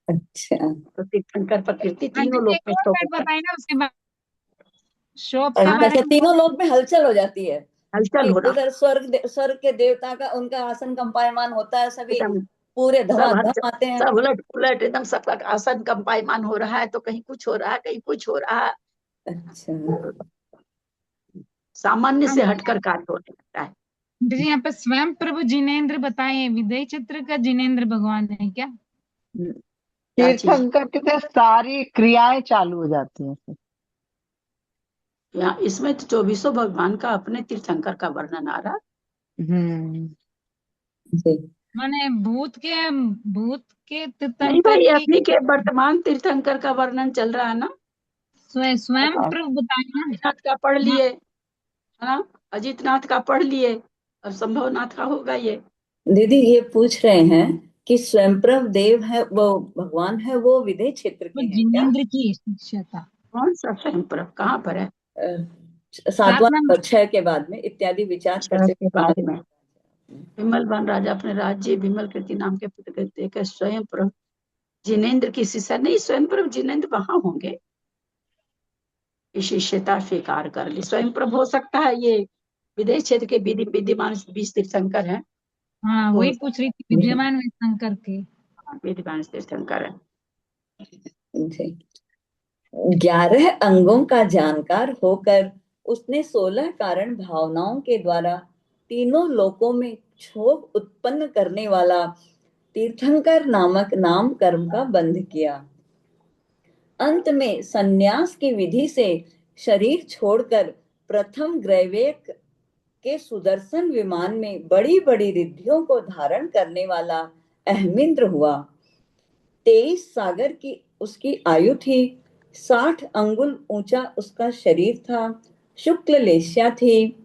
अच्छा, तो तीर्थंकर प्रकृति आंटी तीनों जी लोक एक में और क्षोभ बात होता है। बताइए ना उसके बाद, शोभ का अच्छा, बारे में। तीनों लोक में हलचल हो जाती है हलचल कि होना, उधर स्वर्ग के देवता का उनका आसन कंपायमान होता है, सभी एकदम पूरे सब हलचल, धमाधम आते हैं। सब उलट पुलट, एकदम सबका आसन कंपायमान हो रहा है, तो कहीं कुछ हो रहा है, कहीं कुछ हो रहा है, अच्छा, सामान्य से आंटी हटकर कार्य होने लगता है। जी यहाँ पे स्वयं प्रभु जिनेन्द्र बताए, विदय चित्र का जिनेन्द्र भगवान है क्या? क्या चीज? तीर्थंकर के साथ सारी क्रियाएं चालू हो जाती हैं फिर। यहाँ इसमें तो 24 भगवान का अपने तीर्थंकर का वर्णन आ रहा है। हम्म। जी। माने भूत के नहीं तीर्थंकर भाई, की अभी के वर्तमान तीर्थंकर का वर्णन चल रहा है ना। स्वयं बताओ। प्रभु बताए ना। अजितनाथ का पढ़ लिए, है ना, अजितनाथ का पढ़ लिए, अब संभवनाथ का होगा ये। दीदी ये पूछ रहे हैं कि स्वयंप्रभ देव है वो भगवान है, वो विदेह क्षेत्र के वो हैं क्या? जिनेन्द्र की शिष्यता। कौन सा स्वयं प्रभ, कहाँ पर है? 7वां 7वां 6 के बाद में इत्यादि विचार शहर करते के बाद में विमल बन राजा अपने राज्य विमल कृति नाम के पुत्र के देकर स्वयं प्रभ जिनेन्द्र की शिष्य, नहीं स्वयं प्रभ जिनेन्द्र वहां होंगे, शिष्यता स्वीकार कर ली। स्वयं प्रभ हो सकता है ये विदेश क्षेत्र के विद्यमान 20 तीर्थंकर हैं, हाँ वो वही पूछ रही थी, विद्यमान में शंकर के। विद्यमान तीर्थंकर है। जी। 11 अंगों का जानकार होकर उसने 16 कारण भावनाओं के द्वारा तीनों लोकों में क्षोभ उत्पन्न करने वाला तीर्थंकर नामक नाम कर्म का बंध किया। अंत में संन्यास की विधि से शरीर छोड़कर प्रथम ग्रैवेक के सुदर्शन विमान में बड़ी बड़ी रिद्धियों को धारण करने वाला अहमिंद्र हुआ। 23 सागर की उसकी आयु थी, 60 अंगुल ऊंचा उसका शरीर था, शुक्ल लेस्या थी,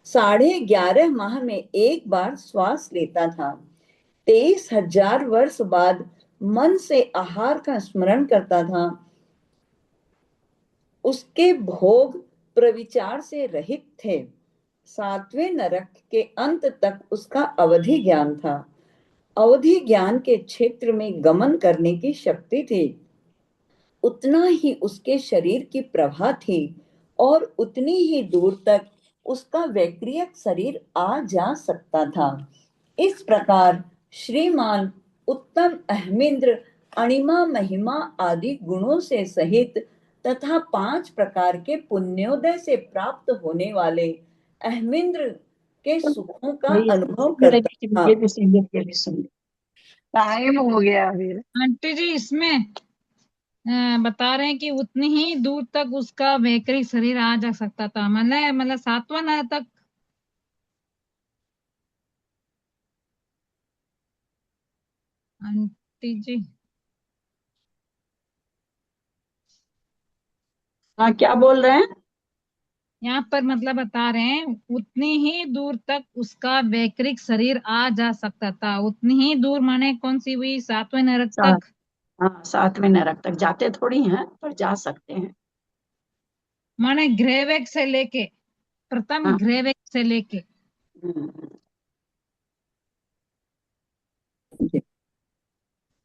11.5 माह में एक बार श्वास लेता था, 23,000 वर्ष बाद मन से आहार का स्मरण करता था, उसके भोग प्रविचार से रहित थे, 7वें नरक के अंत तक उसका अवधि ज्ञान था, अवधि ज्ञान के क्षेत्र में गमन करने की शक्ति थी, उतना ही उसके शरीर की प्रभा थी और उतनी ही दूर तक उसका वैक्रियक शरीर आ जा सकता था। इस प्रकार श्रीमान उत्तम अहमिंद्र अणिमा महिमा आदि गुणों से सहित तथा 5 प्रकार के पुण्योदय से प्राप्त होने वाले अहमिंद्र के सुखों का अनुभव करता था। ये भी सुनिए, ये भी सुनिए। टाइम हो गया अभी। आंटी जी इसमें बता रहे हैं कि उतनी ही दूर तक उसका वैकरी शरीर आ जा सकता था, मतलब 7वां नर तक। आंटी जी हाँ क्या बोल रहे हैं? यहाँ पर मतलब बता रहे हैं उतनी ही दूर तक उसका वैक्रिक शरीर आ जा सकता था। उतनी ही दूर माने कौन सी हुई? 7वें नरक सात, तक। हाँ 7वें नरक तक जाते थोड़ी हैं, पर जा सकते हैं। माने ग्रेवेक से लेके, प्रथम हाँ। ग्रेवेक से लेके।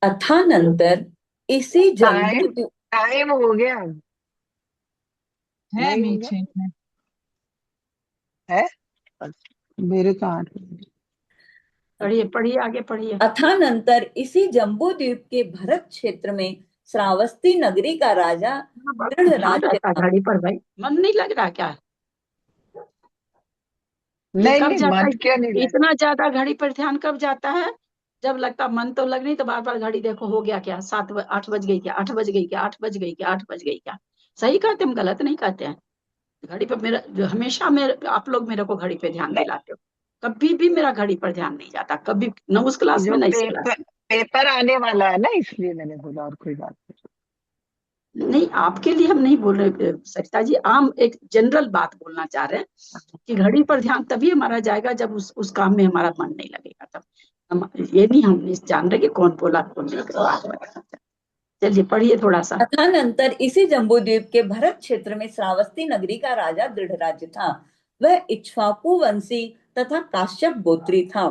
अथानंतर इसी टाइम जम्बू टाइम हो गया। है नहीं होगा, बीच में। है मेरे तो 8 पढ़िए पढ़िए, आगे पढ़िए। अथानंतर इसी जम्बू द्वीप के भरत क्षेत्र में श्रावस्ती नगरी का राजा दृढ़ ध्यान राज्य रहता था। घड़ी पर भाई, मन नहीं लग रहा क्या? ये नहीं कब नहीं, जाता मन है? क्यों नहीं लग इतना ज्यादा घड़ी पर ध्यान कब जाता है? जब लगता मन तो लग नहीं, तो बार बार घड़ी देखो, हो गया क्या, 8 बज गई क्या, 8 बज गई क्या, 8 बज गई क्या, 8 बज गई क्या। सही कहते, हम गलत नहीं कहते हैं। घड़ी पर मेरा हमेशा आप लोग मेरे को घड़ी पे ध्यान दिलाते हो, कभी भी मेरा घड़ी पर ध्यान नहीं जाता, कभी, न उस क्लास में जो न इस क्लास पेपर आने वाला है ना, इसलिए मैंने बोला, और कोई बात नहीं। में। नहीं, आपके लिए हम नहीं बोल रहे सरिता जी, आम एक जनरल बात बोलना चाह रहे हैं कि घड़ी पर ध्यान तभी हमारा जाएगा जब उस काम में हमारा मन नहीं लगेगा। तब हम ये नहीं, हम नहीं जान रहे कि कौन बोला कौन नहीं। चलिए पढ़िए थोड़ा सा। तदनंतर इसी जम्बूद्वीप के भरत क्षेत्र में श्रावस्ती नगरी का राजा दृढ़ राज्य था। वह इक्ष्वाकु वंशी तथा काश्यप गोत्री था।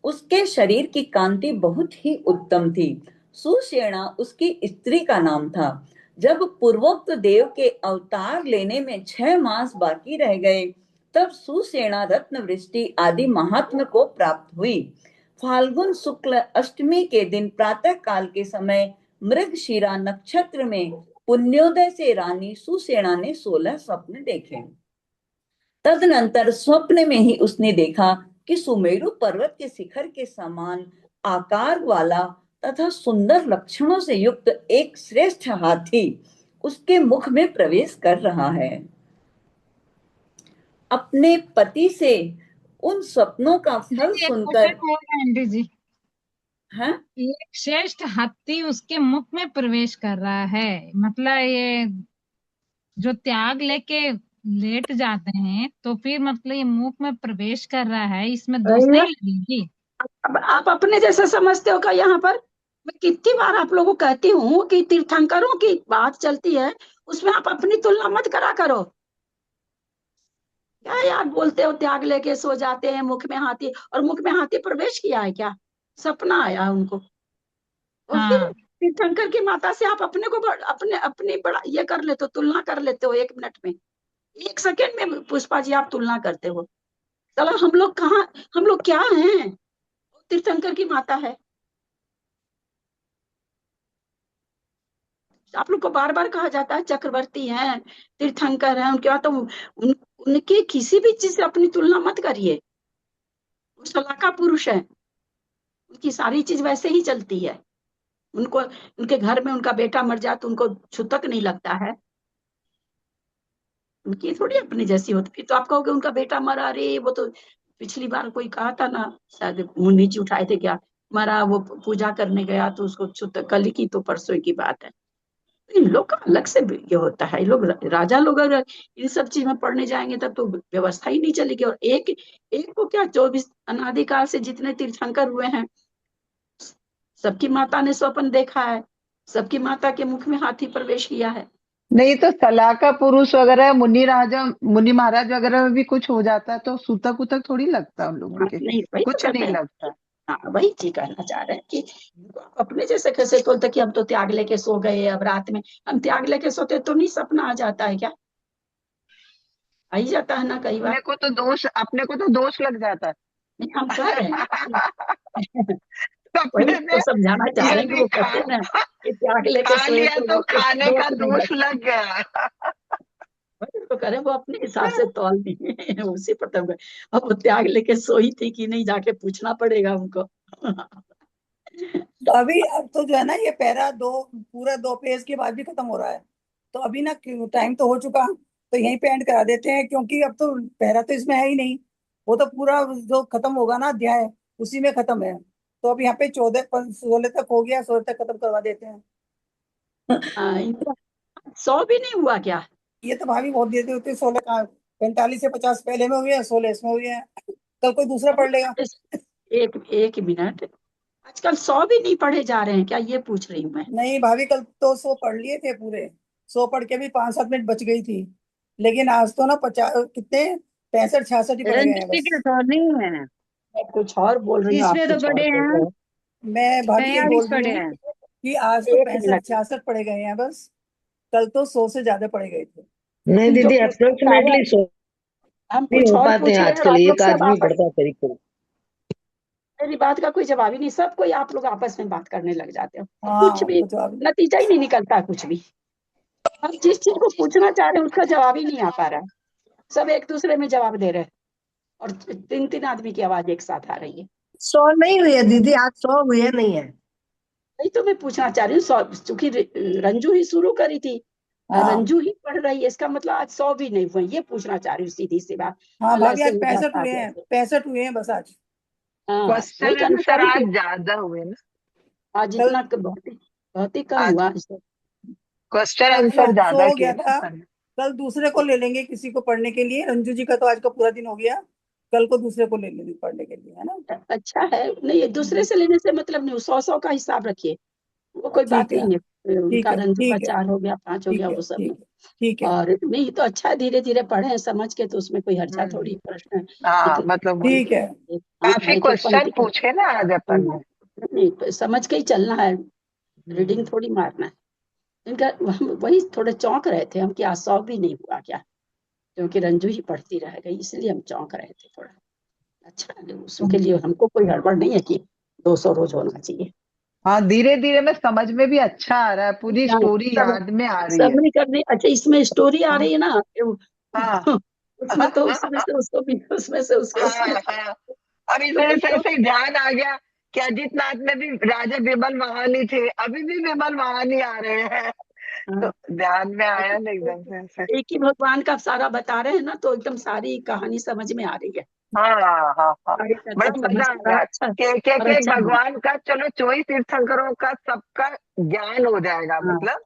उसके शरीर की कांति बहुत ही उत्तम थी। सुषेणा उसकी स्त्री का नाम था। जब पूर्वोक्त देव के अवतार लेने में 6 मास बाकी रह गए, तब सुषेणा रत्न वृष्टि आदि महात्म को प्राप्त हुई। फाल्गुन शुक्ल अष्टमी के दिन प्रातः काल के समय मृगशिरा नक्षत्र में पुण्योदय से रानी सुषेणा ने 16 स्वप्न देखे। तदनंतर स्वप्न में ही उसने देखा कि सुमेरु पर्वत के शिखर के समान आकार वाला तथा सुंदर लक्षणों से युक्त एक श्रेष्ठ हाथी उसके मुख में प्रवेश कर रहा है। अपने पति से उन स्वप्नों का फल एक सुनकर, क्वेश्चन है आंटी जी, हाँ, एक श्रेष्ठ हाथी उसके मुख में प्रवेश कर रहा है, मतलब ये जो त्याग लेके लेट जाते हैं तो फिर मतलब ये मुख में प्रवेश कर रहा है, इसमें दोष नहीं लगेगी? अब आप अपने जैसे समझते हो क्या? यहाँ पर मैं कितनी बार आप लोगों को कहती हूँ कि तीर्थंकरों की बात चलती है, उसमें आप अपनी तुलना मत करा करो। क्या यार बोलते हो, त्याग लेके सो जाते हैं, मुख में हाथी, और मुख में हाथी प्रवेश किया है क्या? सपना आया उनको। और फिर हाँ तीर्थंकर की माता से आप अपने को अपने अपनी बड़ा ये कर लेते हो, तुलना कर लेते हो 1 मिनट में, 1 सेकेंड में पुष्पा जी आप तुलना करते हो। चलो हम लोग कहाँ, हम लोग क्या हैं? तीर्थंकर की माता है। आप लोग को बार बार कहा जाता है चक्रवर्ती हैं, तीर्थंकर हैं, उनके बाद तो उनके किसी भी चीज से अपनी तुलना मत करिए। वो सलाका पुरुष है, उनकी सारी चीज वैसे ही चलती है। उनको, उनके घर में उनका बेटा मर जाए तो उनको छुतक नहीं लगता है। उनकी थोड़ी अपनी जैसी होती। तो आप कहोगे उनका बेटा मरा, अरे वो तो पिछली बार कोई कहा था ना, शायद मुन्नी जी उठाए थे क्या, मरा, वो पूजा करने गया तो उसको छुतक, कल की तो परसों की बात है। इन लोग का अलग से ये होता है। ये लोग राजा लोग अगर इन सब चीज में पढ़ने जाएंगे तब तो व्यवस्था ही नहीं चलेगी। और एक एक को क्या, 24 अनादिकाल से जितने तीर्थंकर हुए हैं, सबकी माता ने स्वप्न देखा है, सबकी माता के मुख में हाथी प्रवेश किया है। नहीं तो सलाका पुरुष वगैरह, मुनि राजा, मुनि महाराज वगैरह में भी कुछ हो जाता है तो सूतक उतक थोड़ी लगता है उन लोगों के, नहीं, वही तो कुछ कहते नहीं हैं। लगता। हाँ, वही चीज कहना चाह रहे हैं कि आप अपने जैसे कैसे बोलते कि हम तो त्याग लेके सो गए, अब रात में हम त्याग लेके सोते तो नहीं सपना आ जाता है क्या? आ ही जाता है ना कई बार। अपने को तो दोष लग जाता है। नहीं, हम कह रहे हैं वही सपने तो में समझाना चाह रहे हैं कि यदि वो कहते हैं ना कि त्याग लेके खा सोए लिया तो तो वो खाने दोष का नहीं दोष लगता। लग गया। वही तो करें, वो अपने हिसाब से तौल दिए उसी पर तब गए। अब वो त्याग लेके सोई थी कि नहीं, जाके पूछना पड़ेगा उनको। तो अभी अब तो जो है ना, ये पैरा पूरा 2 पेज के बाद भी खत्म हो रहा है। तो अभी ना टाइम तो हो चुका, तो यहीं पे एंड करा देते हैं, क्योंकि अब तो पैरा तो इसमें है ही नहीं। वो तो पूरा जो खत्म होगा ना अध्याय, उसी में खत्म है। तो अब यहाँ पे 16 तक हो गया, 16 तक खत्म करवा देते हैं। इनका 100 भी नहीं हुआ क्या? ये तो भाभी बहुत देते होते, 16 का 45 से 50 पहले में हुए हैं, 16 इसमें हुए हैं। कल कोई दूसरा पढ़ लेगा। एक एक मिनट, आजकल 100 भी नहीं पढ़े जा रहे हैं क्या, ये पूछ रही हूँ मैं। नहीं भाभी, कल तो 100 पढ़ लिए थे पूरे। 100 पढ़ के भी 5-7 मिनट बच गई थी। लेकिन आज तो ना 50 कितने 65-66 ही पढ़े गए हैं बस। तो नहीं है, मैं कुछ और बोल रही हूँ, आप इसमें तो कुछ और बड़े बोल हैं, रहे हो। मैं भाभी ये 43 बोल रही पड़े हूँ हैं। कि आज तो एक 65-66 पढ़े गए हैं बस। कल तो 100 से ज्यादा पढ़े गए थे। नहीं जो दीदी, पूछना चाह रहे अप्रोक्सीमेटली हैं, 100 हम भी कुछ हो और पाते पूछ हैं रहे हैं और आजकल, आप लोग एक सब आदमी आप पढ़ता है करीब करीब। मेरी बात का कोई जवाब ही नहीं, सब कोई आप लोग आपस में बात करने लग जाते हो, हाँ कुछ भी कुछ जवाब नहीं। नतीजा ही नहीं निकलता कुछ भी। हम जिस चीज को पूछना चाह रहे हैं उसका जवाब ही नहीं आ पा रहा है, सब एक दूसरे में जवाब दे रहे हैं और 3-3 आदमी की आवाज एक साथ आ रही है। 100 नहीं हुई है दीदी, आज 100 हुए नहीं है। वही तो मैं पूछना चाह रही हूँ, चूंकि रंजू ही शुरू करी थी, हाँ रंजू ही पढ़ रही है, इसका मतलब आज 100 भी नहीं हुए, ये पूछना चाह रही हूँ सीधी सी बात। हाँ कल भाभी, ऐसे आज हो 65 जाता हुए हैं, कैसे? 65 हुए हैं बस आज। हाँ वही क्वेश्चन कहना चाह आंसर रही आज थी, ज्यादा हुए ना। आज कल इतना बहुत ही कम आज हुआ आज तो। क्वेश्चन कल आंसर 100 ज्यादा हो किए गया ना था। सर ने। कल दूसरे को ले लेंगे किसी को पढ़ने के लिए, रंजू जी का तो आज का पूरा दिन हो गया, कल को दूसरे को ले लेंगे पढ़ने के लिए, है ना। अच्छा है, नहीं एक दूसरे से लेने से मतलब नहीं, 100-100 का हिसाब रखिए, वो कोई बात ठीक है, नहीं है, ठीक उनका है, रंजू का ठीक है, 4 हो गया, 5 हो ठीक गया, है, वो सब ठीक नहीं। है, ठीक है, और नहीं तो अच्छा है, धीरे धीरे पढ़े समझ के, तो उसमें कोई हर्जा हम्म। थोड़ी, प्रश्न है हाँ इतना मतलब वही ठीक है। काफी एक एक क्वेश्चन पंक्ति का। पूछे ना आज अपन ने। नहीं समझ के ही चलना है, रीडिंग थोड़ी मारना है इनका। हम वही थोड़े चौंक रहे थे हम कि आज 100 भी नहीं हुआ क्या, क्योंकि रंजू ही पढ़ती रह गई, इसलिए हम चौंक रहे थे थोड़ा। अच्छा उसके लिए हमको कोई हड़बड़ नहीं है कि 200 रोज होना चाहिए। हाँ धीरे धीरे में समझ में भी अच्छा आ रहा है, पूरी हाँ, स्टोरी सब याद में आ रही है। सब नहीं करनी। अच्छा इसमें स्टोरी आ रही है ना, हाँ उसमें तो उसमें से उसको भी, उसमें से उसको हाँ हाँ। अब इसमें तो, से ऐसे ध्यान आ गया कि अजितनाथ में भी राजा बिमल महानी थे, अभी भी बिमल महानी आ रहे हैं, तो हाँ, ध्यान में आया ना एकदम से ऐसे। एक ही भगवान का सारा बता रहे हैं ना, तो एकदम सारी कहानी समझ में आ रही है, हाँ हाँ हाँ। सारी बड़ा करके मजा समझ आ में रहा है अच्छा कि और एक अच्छा है। भगवान का, चलो 24 तीर्थंकरों का सबका ज्ञान हो जाएगा हाँ मतलब।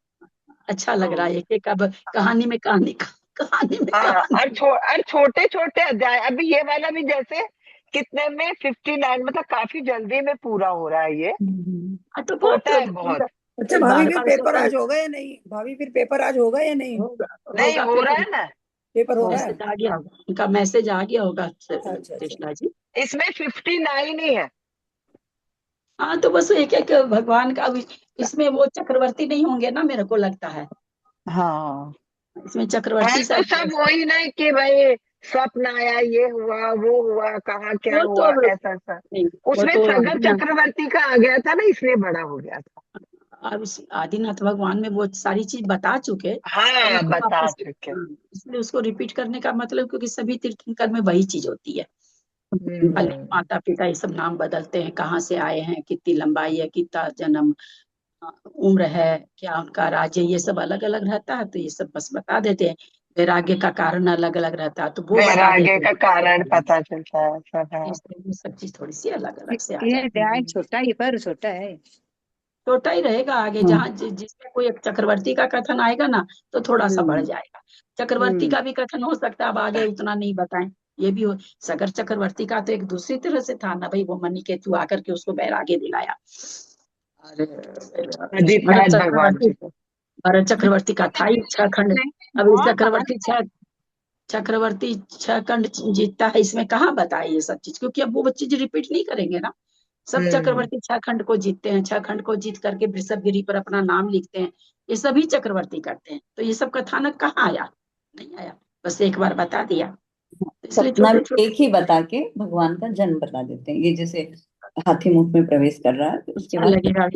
अच्छा लग रहा है, एक एक अब हाँ कहानी में कहानी, कहानी में हाँ। और कहानी। और छोटे छोटे अध्याय, अभी ये वाला भी जैसे कितने में 59 मतलब काफी जल्दी में पूरा हो रहा है ये, तो छोटा है बहुत बहुत। अच्छा भाभी, बार फिर बार पेपर कल आज होगा या नहीं? भाभी फिर पेपर आज होगा या नहीं? होगा, नहीं होगा हो रहा पेपर, है ना। पेपर हो रहा है। मैसेज आ गया होगा, उनका मैसेज आ गया होगा अच्छा अच्छा। कृष्णा जी। इसमें 59 ही है। हाँ तो बस एक एक भगवान का भी, इसमें वो चक्रवर्ती नहीं होंगे ना, मेरे को लगता है हाँ इसमें है चक्रवर्ती तो शायद। सब वही ना कि भाई स्वप्न आया, ये हुआ वो हुआ, कहाँ क्या वो तो हुआ, ऐसा ऐसा। नहीं, वो उसमें तो सगर आदिनाथ, चक्रवर्ती का आ गया था ना, इसलिए बड़ा हो गया था। अब इस आदिनाथ भगवान में वो सारी चीज बता चुके, अब हाँ उसको बता वापस, चुके। इसलिए उसको रिपीट करने का मतलब, क्योंकि सभी तीर्थंकर में वही चीज होती है, खाली हम्म। माता पिता ये सब नाम बदलते हैं, कहाँ से आए हैं, कितनी लंबाई है, कितना जन्म, उम्र है, क्या उनका राज्य, ये सब अलग अलग रहता है, तो ये सब बस बता देते हैं। वैराग्य का कारण अलग अलग रहता है, तो वो बता वैराग्य देते का कारण हैं, पता चलता है सब। हाँ इसलिए वो सब चीज थोड़ी सी अलग अलग से आ ये जाती है। अध्याय छोटा ही, पर छोटा है। छोटा ही रहेगा आगे, हम्म जहाँ जिसमें कोई एक चक्रवर्ती का कथन आएगा ना, तो थोड़ा सा बढ़ हम्म जाएगा। चक्रवर्ती हम्म। का भी कथन हो सकता है, अब आगे उतना नहीं बताएं, ये भी हो। सगर चक्रवर्ती का तो एक दूसरी तरह से था ना भाई, वो मणिकेतु आकर के उसको बैराग्य दिलाया, और भरत आदित्यनाथ भगवान चक्रवर्ती, जी को। भरत चक्रवर्ती का था ही 6 खंड। नहीं, अब इस बहुत चक्रवर्ती 6 खंड जीतता है, इसमें कहाँ बताए ये सब चीज, क्योंकि अब वो चीज रिपीट नहीं करेंगे ना। सब हम्म। चक्रवर्ती 6 खंड को जीतते हैं, 6 खंड को जीत करके वृषभगिरी पर अपना नाम लिखते हैं, ये सभी चक्रवर्ती करते हैं, तो ये सब कथानक कहाँ आया, नहीं आया, बस एक बार बता दिया, तो इसलिए सपना छोटे में छोटे एक ही बता के भगवान का जन्म बता देते हैं, ये जैसे हाथी मुख में प्रवेश कर रहा है, तो उसके अच्छा बाद लगेगा।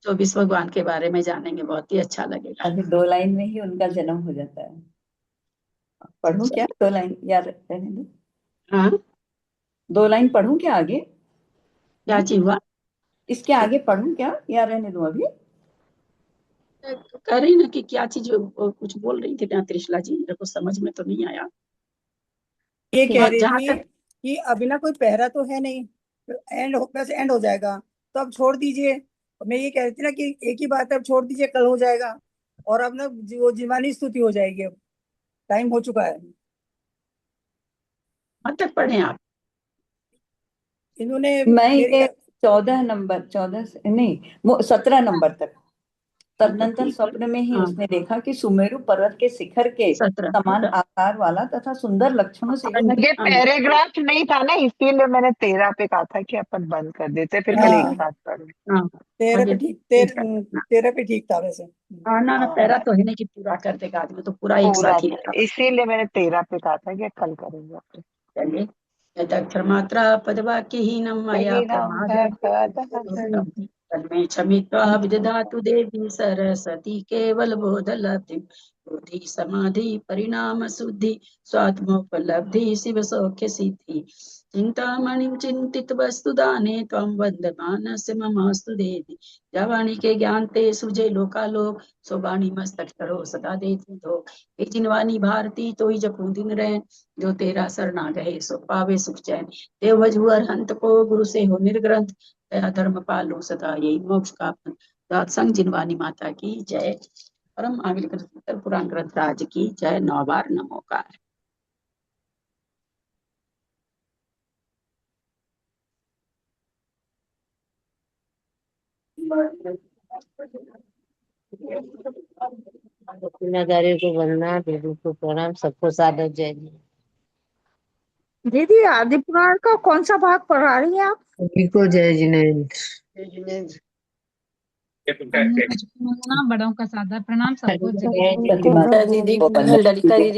24 भगवान के बारे में जानेंगे, बहुत ही अच्छा लगेगा। अभी 2 लाइन में ही उनका जन्म हो जाता है। पढ़ूं क्या, चलिए। 2 लाइन यार रहने दो, हाँ 2 लाइन पढ़ूं क्या आगे? क्या चीज हुआ? इसके आगे पढ़ूं क्या या रहने दूं अभी? कह रही ना कि क्या चीज, कुछ बोल रही थी ना त्रिशला जी, मेरे को समझ में तो नहीं आया। ये कह रही जहां थी तक, कि अभी ना कोई पहरा तो है नहीं, एंड वैसे एंड हो जाएगा, तो अब छोड़ दीजिए। मैं ये कह रही थी ना कि एक ही बात है, अब छोड़ दीजिए, कल हो जाएगा। और अब ना वो जीवानी स्तुति हो जाएगी, अब टाइम हो चुका है। कहाँ तक पढ़े आप? इन्होंने मैं मेरी, ये 14 नंबर, 14 से नहीं, 17 नंबर तक। हाँ तो तदनंतर ठीक है। स्वप्न में ही हाँ उसने देखा कि सुमेरु पर्वत के शिखर के 17 समान आकार वाला तथा सुंदर लक्षणों से युक्त ये पैराग्राफ नहीं था ना, इसीलिए मैंने 13 पे कहा था कि अपन बंद कर देते, फिर कल एक हाँ साथ पढ़ लें। हाँ 13 पे आगे ठीक, ठीक है ना। 13 पे ठीक था वैसे। हाँ ना हाँ पैरा तो है नहीं कि पूरा कर देगा आदमी, तो पूरा एक पूरा साथ ही लिखा। इसीलिए मैंने 13 पे कहा था कि कल करेंगे अपन। चलिए यदक्षर मात्रा पदवाक्यहीनं मया प्रमादं तन्मे क्षमित्वा विदधातु देवी सरस्वती केवलबोधलब्धिं बुद्धि समाधि परिणाम शुद्धि स्वात्मोपलब्धि शिव सौख्य सिद्धि चिंतामणिं चिंतित वस्तु दाने त्वं वन्दमानस्य ममास्तु देति जवानी के ज्ञान ते सुझे लोकालोक सोबानी मस्तक करो सदा देती दो हे जिनवानी भारती तो ही जपू दिन रैन जो तेरा शरणा गए सो पावे सुख चैन देव भजुअर हंत को गुरु से हो निर्ग्रंथ दया धर्म पालो सदा यही मोक्ष का पंथ सत्संग जिनवानी माता की जय। परम आगल पुराण ग्रंथ राज की जय। 9 बार नमोकार। नगारे को वंदना, देवी को प्रणाम, सबको सादर जय। दीदी आदि पुराण का कौन सा भाग पढ़ा रही हैं आप? सभी को जय जिनेन्द्र। अन्य को वंदना, बड़ों का सादर प्रणाम, सबको जय। ललिता दीदी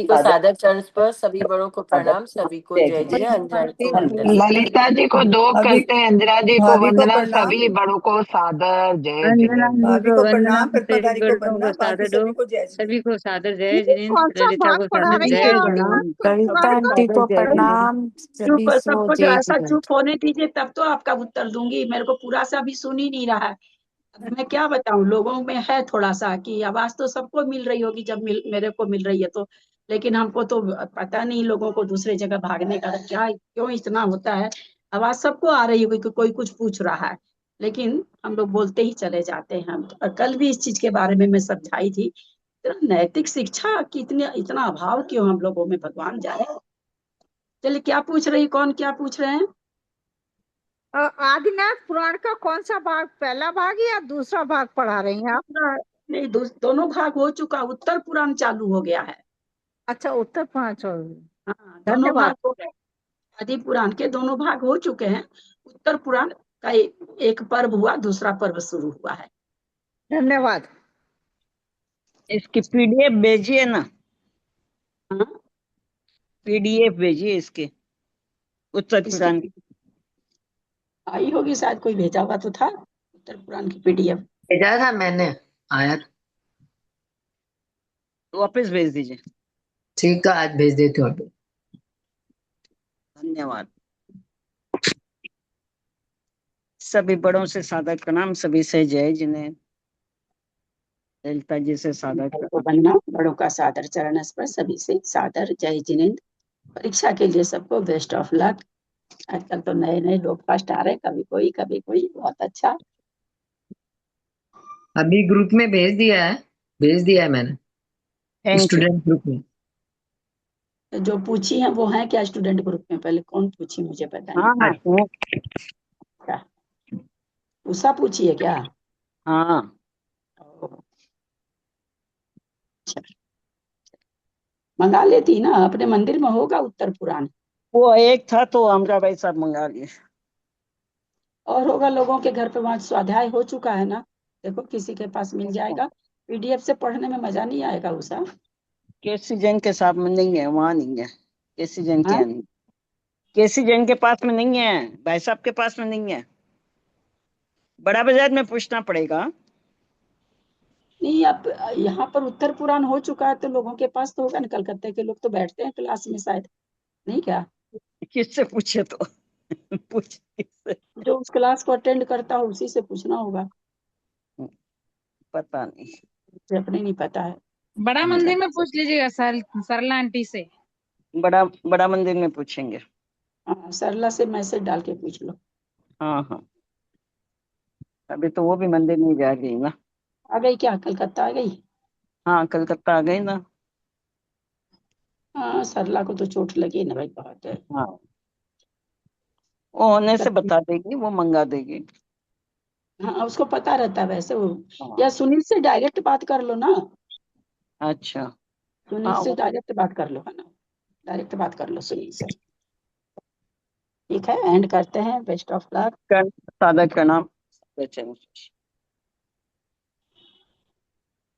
को सादर चरण पर सभी बड़ों को प्रणाम, सभी को जय जय। अंजना को वंदना। ललिता जी को दो करते हैं, इंदिरा जी को भाभी को वंदना, प्रणाम। सभी बड़ों को सादर जय अंजना जिनेन्द्र। भाभी को को वंदना, प्रणाम, पद्माधारी को बड़ों वंदना, को बाकी सादर सभी दो, को जय सभी को सादर जय दीदी जिनेन्द्र। कौन सा ललिता भाग को पढ़ा सादर रही जय हैं जिनेन्द्र। प्रणाम? ललिता आंटी को प्रणाम, सभी चुप को सबको जय जरा सा जिनेन्द्र। चुप होने दीजिए, तब तो आपका उत्तर दूंगी। मेरे को पूरा सा भी सुन ही नहीं रहा है। अब मैं क्या बताऊं, लोगों में है थोड़ा सा कि आवाज तो सबको मिल रही होगी जब मेरे को मिल रही है तो, लेकिन हमको तो पता नहीं लोगों को दूसरे जगह भागने का क्या क्यों इतना होता है। आवाज सबको आ रही होगी कि कोई कुछ पूछ रहा है, लेकिन हम लोग बोलते ही चले जाते हैं। और कल भी इस चीज के बारे में मैं समझाई थी, नैतिक शिक्षा की इतना अभाव क्यों हम लोगों में, भगवान जाने। चलिए, क्या पूछ रही, कौन क्या पूछ रहे हैं? आदिनाथ पुराण का कौन सा भाग, पहला भाग या दूसरा भाग पढ़ा रही हैं आप? नहीं, दोनों भाग हो चुका, उत्तर पुराण चालू हो गया है। अच्छा, उत्तर पुराण चल। हाँ, दोनों धन्यवाद। भाग हो गए। आदि पुराण के दोनों भाग हो चुके हैं। उत्तर पुराण का एक पर्व हुआ, दूसरा पर्व शुरू हुआ है। धन्यवाद। इसकी पीडीएफ भेजिए ना, हाँ, पीडीएफ भेजिए इसके उत्तर पुराण की। आई होगी शायद, कोई भेजा हुआ तो था उत्तर पुराण की पीडीएफ। भेजा था मैंने, आया था। वापस भेज दीजिए। ठीक है, आज भेज देती हूँ अभी। धन्यवाद। सभी बड़ों से सादर प्रणाम, सभी से जय जिनेन्द्र। ललिता जी से सादर बनना, बड़ों का सादर चरण स्पर्श, सभी से सादर जय जिनेन्द्र। परीक्षा के लिए सबको बेस्ट ऑफ लक। आजकल तो नए नए लोग फर्स्ट आ रहे, कभी कोई, बहुत अच्छा। अभी ग्रुप में भेज दिया है मैंने, स्टूडेंट ग्रुप में। जो पूछी है वो है क्या स्टूडेंट ग्रुप में? पहले कौन पूछी मुझे पता नहीं। हाँ क्या उषा पूछी है क्या? हाँ। अच्छा, मंगा लेती ना, अपने मंदिर में होगा उत्तर पुराण। वो एक था तो अमरा भाई साहब मंगा लिए। और होगा लोगों के घर पे, वहां स्वाध्याय हो चुका है ना, देखो किसी के पास मिल जाएगा। पीडीएफ से पढ़ने में मजा नहीं आएगा उषा। केसी जैन के साथ में नहीं है, वहां नहीं है। केसी जैन के हाँ? नहीं, केसी जैन के पास में नहीं है, भाई साहब के पास में नहीं है। बड़ा बाजार में पूछना पड़ेगा। नहीं, अब यहाँ पर उत्तर पुराण हो चुका है तो लोगों के पास तो होगा ना। कलकत्ते के लोग तो बैठते हैं क्लास में शायद, नहीं क्या? किससे पूछे तो पूछ किससे? जो उस क्लास को अटेंड करता हो उसी से पूछना होगा। पता नहीं, मुझे अपने नहीं पता है। बड़ा मंदिर में पूछ लीजिएगा सरला आंटी से। बड़ा मंदिर में पूछेंगे। हाँ, सरला से मैसेज डाल के पूछ लो। हाँ हाँ, अभी तो वो भी मंदिर नहीं जा गई ना। आ गई क्या, कलकत्ता आ गई? हाँ, कलकत्ता आ गई ना। हाँ, सरला को तो चोट लगी ना भाई, बहुत है। हाँ, वो होने से बता देगी, वो मंगा देगी। हाँ, उसको पता रहता है वैसे वो। हाँ। या सुनील से डायरेक्ट बात कर लो ना। अच्छा, सुनील से डायरेक्ट बात कर लो, है ना, डायरेक्ट बात कर लो सुनील से। ठीक है, एंड करते हैं। Best of luck. सादर प्रणाम।